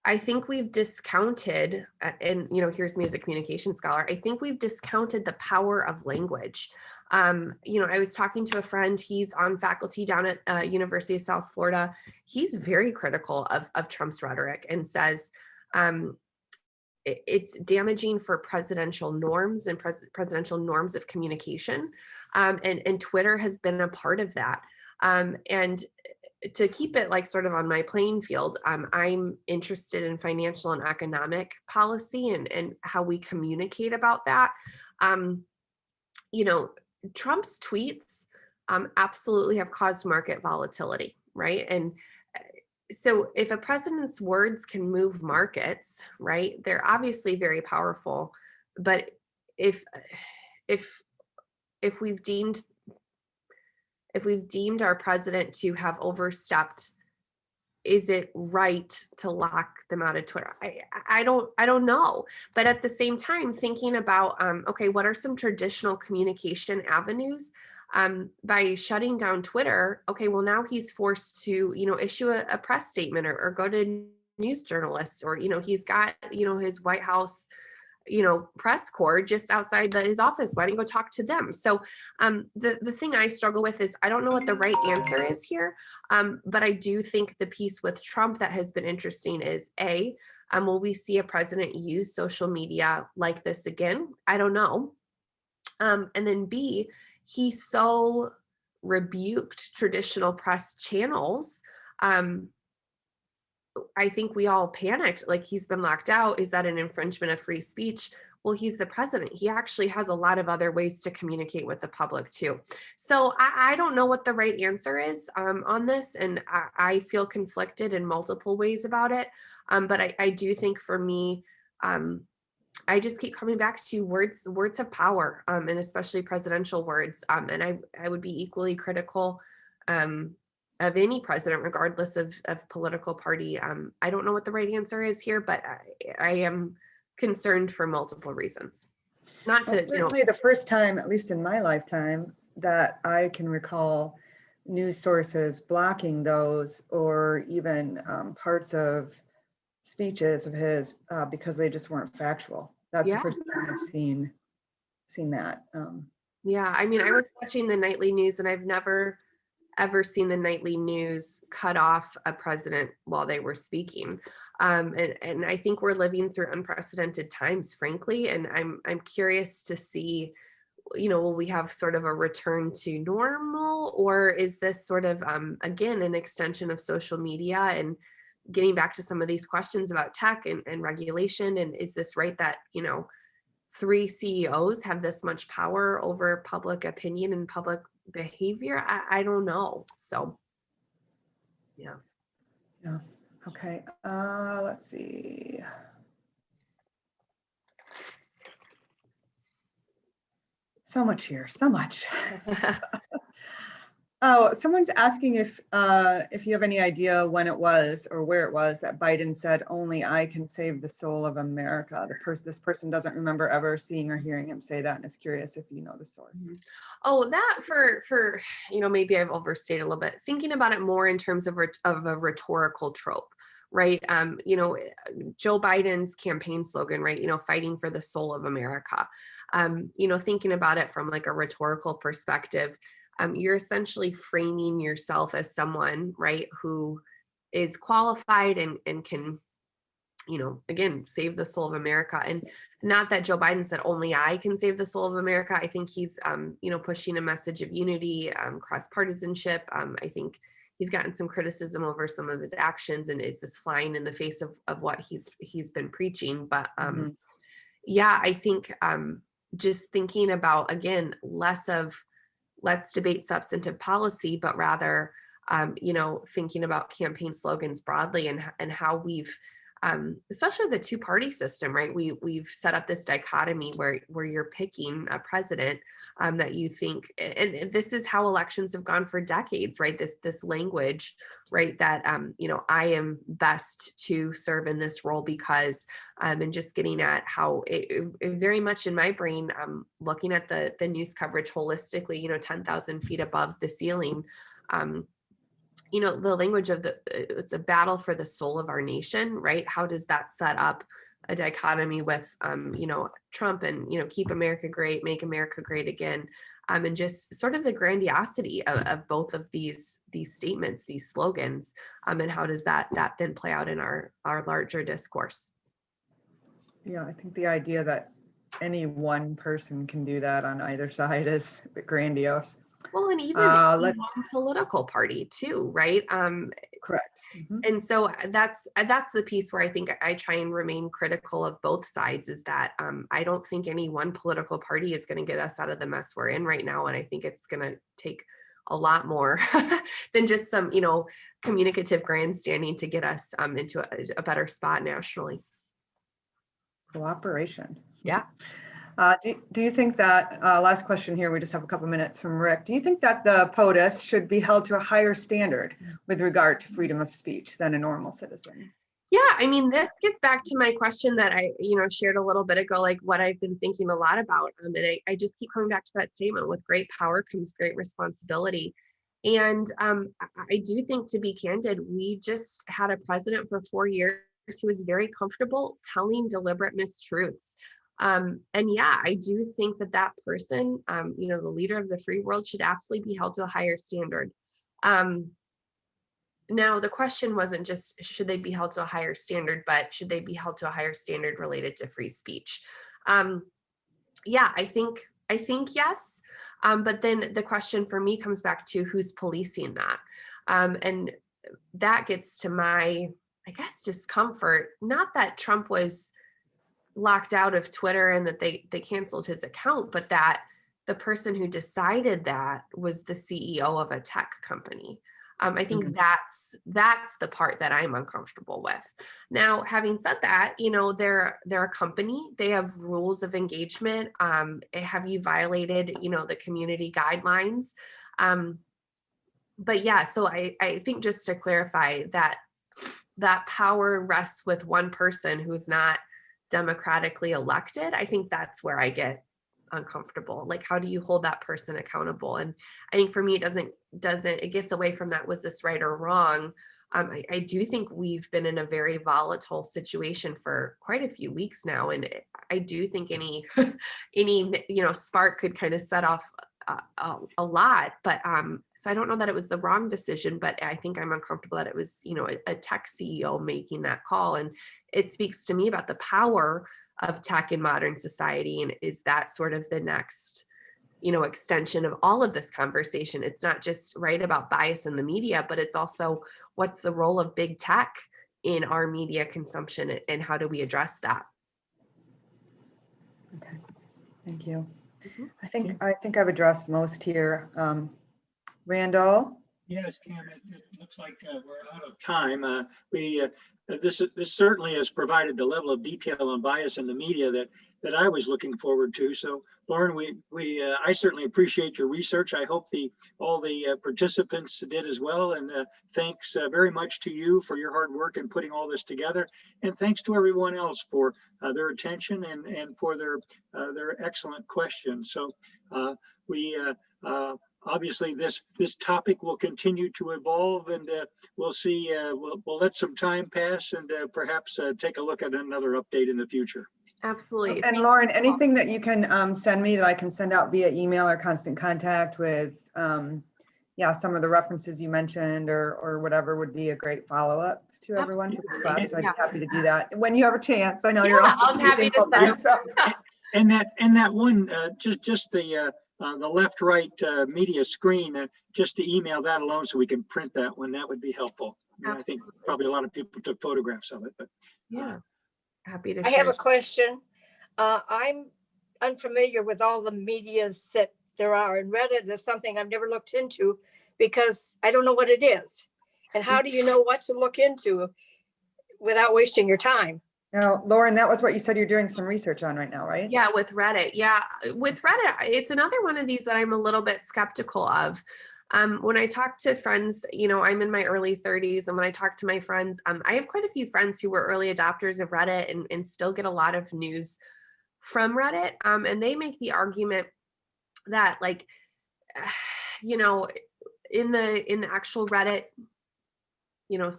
I think we've discounted, and you know, here's me as a communication scholar, I think we've discounted the power of language. You know, I was talking to a friend, he's on faculty down at University of South Florida. He's very critical of Trump's rhetoric and says it's damaging for presidential norms and presidential norms of communication. And Twitter has been a part of that. And to keep it like sort of on my playing field, I'm interested in financial and economic policy and how we communicate about that. You know, Trump's tweets absolutely have caused market volatility, right? And so if a president's words can move markets, right, they're obviously very powerful. But if we've deemed our president to have overstepped, is it right to lock them out of Twitter? I don't know. But at the same time, thinking about, okay, what are some traditional communication avenues? By shutting down Twitter, okay, well, now he's forced to, you know, issue a press statement or go to news journalists, or, you know, he's got, you know, his White House, you know, press corps just outside his office. Why don't you go talk to them? So the thing I struggle with is I don't know what the right answer is here. But I do think the piece with Trump that has been interesting is will we see a president use social media like this again? I don't know. And then B, he so rebuked traditional press channels. I think we all panicked, like he's been locked out. Is that an infringement of free speech? Well, he's the president. He actually has a lot of other ways to communicate with the public too. So I don't know what the right answer is on this. And I feel conflicted in multiple ways about it. But I do think for me, I just keep coming back to words have power, and especially presidential words. And I would be equally critical of any president, regardless of political party. I don't know what the right answer is here, but I am concerned for multiple reasons. Not to, certainly the first time, at least in my lifetime, that I can recall news sources blocking those, or even parts of speeches of his because they just weren't factual. That's the first time I've seen that. Yeah, I mean, I was watching the nightly news, and I've never ever seen the nightly news cut off a president while they were speaking. And I think we're living through unprecedented times, frankly. And I'm curious to see, you know, will we have sort of a return to normal, or is this sort of, again, an extension of social media and getting back to some of these questions about tech and regulation? And is this right that, you know, 3 CEOs have this much power over public opinion and public behavior? I don't know. So yeah. Okay, let's see. So much here, so much. Oh, someone's asking if you have any idea when it was or where it was that Biden said, "Only I can save the soul of America." This person doesn't remember ever seeing or hearing him say that, and is curious if you know the source. Oh, that for you know, maybe I've overstated a little bit. Thinking about it more in terms of a rhetorical trope, right? You know, Joe Biden's campaign slogan, right? You know, fighting for the soul of America. You know, thinking about it from like a rhetorical perspective. You're essentially framing yourself as someone, right, who is qualified and can again, save the soul of America. And not that Joe Biden said only I can save the soul of America. I think he's, pushing a message of unity, cross partisanship. I think he's gotten some criticism over some of his actions, and is this flying in the face of what he's been preaching. But yeah, I think just thinking about, again, less of let's debate substantive policy, but rather, thinking about campaign slogans broadly, and how we've, especially the two-party system, right? We've set up this dichotomy where you're picking a president that you think, and this is how elections have gone for decades, right? This language, right? That I am best to serve in this role because, and just getting at how it very much in my brain, looking at the news coverage holistically, 10,000 feet above the ceiling. The language of it's a battle for the soul of our nation, right? How does that set up a dichotomy with, Trump and, keep America great, make America great again, and just sort of the grandiosity of both of these statements, these slogans, and how does that then play out in our larger discourse? Yeah, I think the idea that any one person can do that on either side is a bit grandiose. Well, and even political party too, right? Correct. Mm-hmm. And so that's the piece where I think I try and remain critical of both sides, is that I don't think any one political party is going to get us out of the mess we're in right now. And I think it's going to take a lot more than just some, communicative grandstanding to get us into a better spot nationally. Cooperation. Yeah. Do you think that, last question here, we just have a couple minutes from Rick. Do you think that the POTUS should be held to a higher standard with regard to freedom of speech than a normal citizen? Yeah, I mean, this gets back to my question that I, shared a little bit ago, like what I've been thinking a lot about. And I just keep coming back to that statement: with great power comes great responsibility. And I do think, to be candid, we just had a president for 4 years who was very comfortable telling deliberate mistruths. And yeah, I do think that person, the leader of the free world, should absolutely be held to a higher standard. Now, the question wasn't just should they be held to a higher standard, but should they be held to a higher standard related to free speech? Yeah, I think yes. But then the question for me comes back to who's policing that. And that gets to my, I guess, discomfort. Not that Trump was locked out of Twitter and that they canceled his account, but that the person who decided that was the CEO of a tech company. I think that's the part that I'm uncomfortable with. Now, having said that, they're a company. They have rules of engagement. Have you violated, the community guidelines? But yeah, so I think, just to clarify, that power rests with one person who's not democratically elected. I think that's where I get uncomfortable. Like, how do you hold that person accountable? And I think for me, it gets away from that, was this right or wrong? I do think we've been in a very volatile situation for quite a few weeks now. And I do think any spark could kind of set off a lot. But so I don't know that it was the wrong decision, but I think I'm uncomfortable that it was, a tech CEO making that call. And it speaks to me about the power of tech in modern society. And is that sort of the next, extension of all of this conversation? It's not just about bias in the media, but it's also, what's the role of big tech in our media consumption, and how do we address that? Okay, thank you. I think I've addressed most here. Randall? Yes, Cam, it looks like we're out of time. This certainly has provided the level of detail and bias in the media that I was looking forward to. So, Lauren, I certainly appreciate your research. I hope all the participants did as well. And thanks very much to you for your hard work in putting all this together. And thanks to everyone else for their attention and for their excellent questions. So obviously, this topic will continue to evolve, and we'll see. We'll let some time pass, and perhaps take a look at another update in the future. Absolutely. And Lauren, anything that you can send me that I can send out via email or constant contact with, some of the references you mentioned or whatever would be a great follow-up to Yep. everyone for this class. So I'd Yeah. be happy to do that when you have a chance. I know you're Yeah, also I'm happy teaching to full send time. So. And that one, just the left-right media screen, just to email that alone so we can print that one, that would be helpful. I mean, I think Absolutely. probably a lot of people took photographs of it, but Yeah, happy to I share. have a question. I'm unfamiliar with all the medias that there are, and Reddit is something I've never looked into because I don't know what it is. And how do you know what to look into without wasting your time? Now, Lauren, that was what you said you're doing some research on right now, right? Yeah, with Reddit. Yeah, with Reddit, it's another one of these that I'm a little bit skeptical of. When I talk to friends, you know, I'm in my early 30s, and when I talk to my friends, I have quite a few friends who were early adopters of Reddit and still get a lot of news from Reddit. And they make the argument that, like, you know, in the actual Reddit, you know,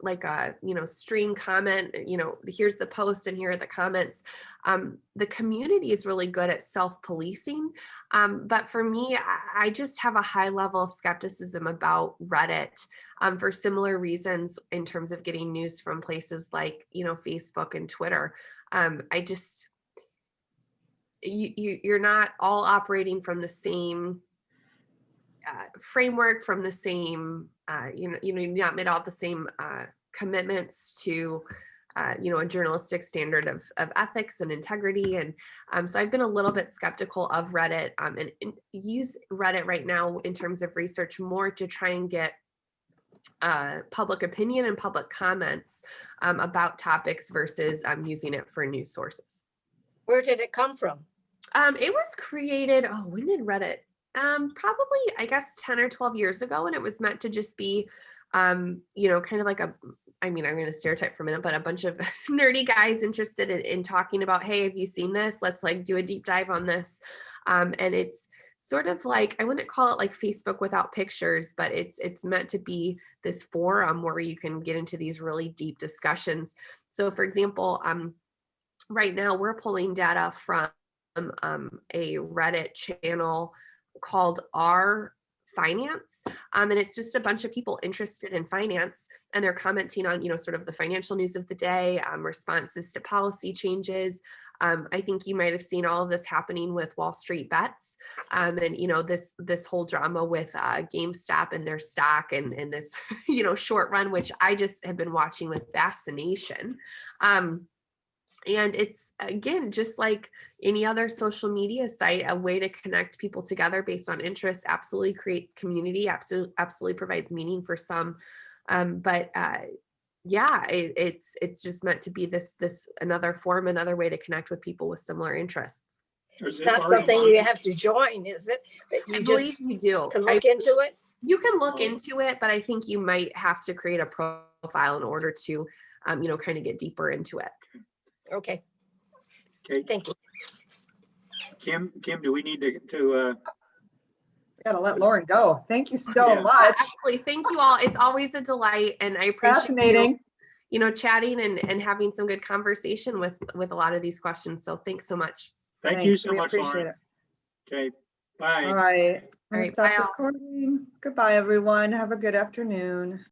like a, you know, stream comment, you know, here's the post and here are the comments. The community is really good at self-policing. But for me, I just have a high level of skepticism about Reddit for similar reasons in terms of getting news from places like, you know, Facebook and Twitter. I just, you're not all operating from the same framework, from the same, you know, you not made all the same commitments to, you know, a journalistic standard of ethics and integrity. And so I've been a little bit skeptical of Reddit and use Reddit right now in terms of research more to try and get public opinion and public comments about topics versus using it for news sources. Where did it come from? It was created, when did Reddit? Probably, I guess, 10 or 12 years ago. And it was meant to just be, you know, kind of like I mean, I'm going to stereotype for a minute, but a bunch of nerdy guys interested in talking about, hey, have you seen this? Let's like do a deep dive on this. And it's sort of like, I wouldn't call it like Facebook without pictures, but it's meant to be this forum where you can get into these really deep discussions. So for example, right now we're pulling data from a Reddit channel called Our Finance. And it's just a bunch of people interested in finance, and they're commenting on, you know, sort of the financial news of the day, responses to policy changes. I think you might have seen all of this happening with Wall Street Bets, and you know, this whole drama with GameStop and their stock and this, you know, short run, which I just have been watching with fascination. And it's, again, just like any other social media site, a way to connect people together based on interest. Absolutely creates community, absolutely provides meaning for some. But yeah, it's just meant to be this another form, another way to connect with people with similar interests. It's not something you have to join, is it? That I you believe just you do. can look into it? You can look into it, but I think you might have to create a profile in order to, you know, kind of get deeper into it. Okay, okay. thank you. Kim, do we need to Gotta let Lauren go. Thank you so Yeah. much. Absolutely. Thank you all. It's always a delight, and I appreciate Fascinating. you know, chatting and having some good conversation with a lot of these questions. So thanks so much. thank you Thanks. so We much, appreciate Lauren. it. Okay, bye. All right. I'm All gonna right, stop bye all. recording. Goodbye, everyone. Have a good afternoon.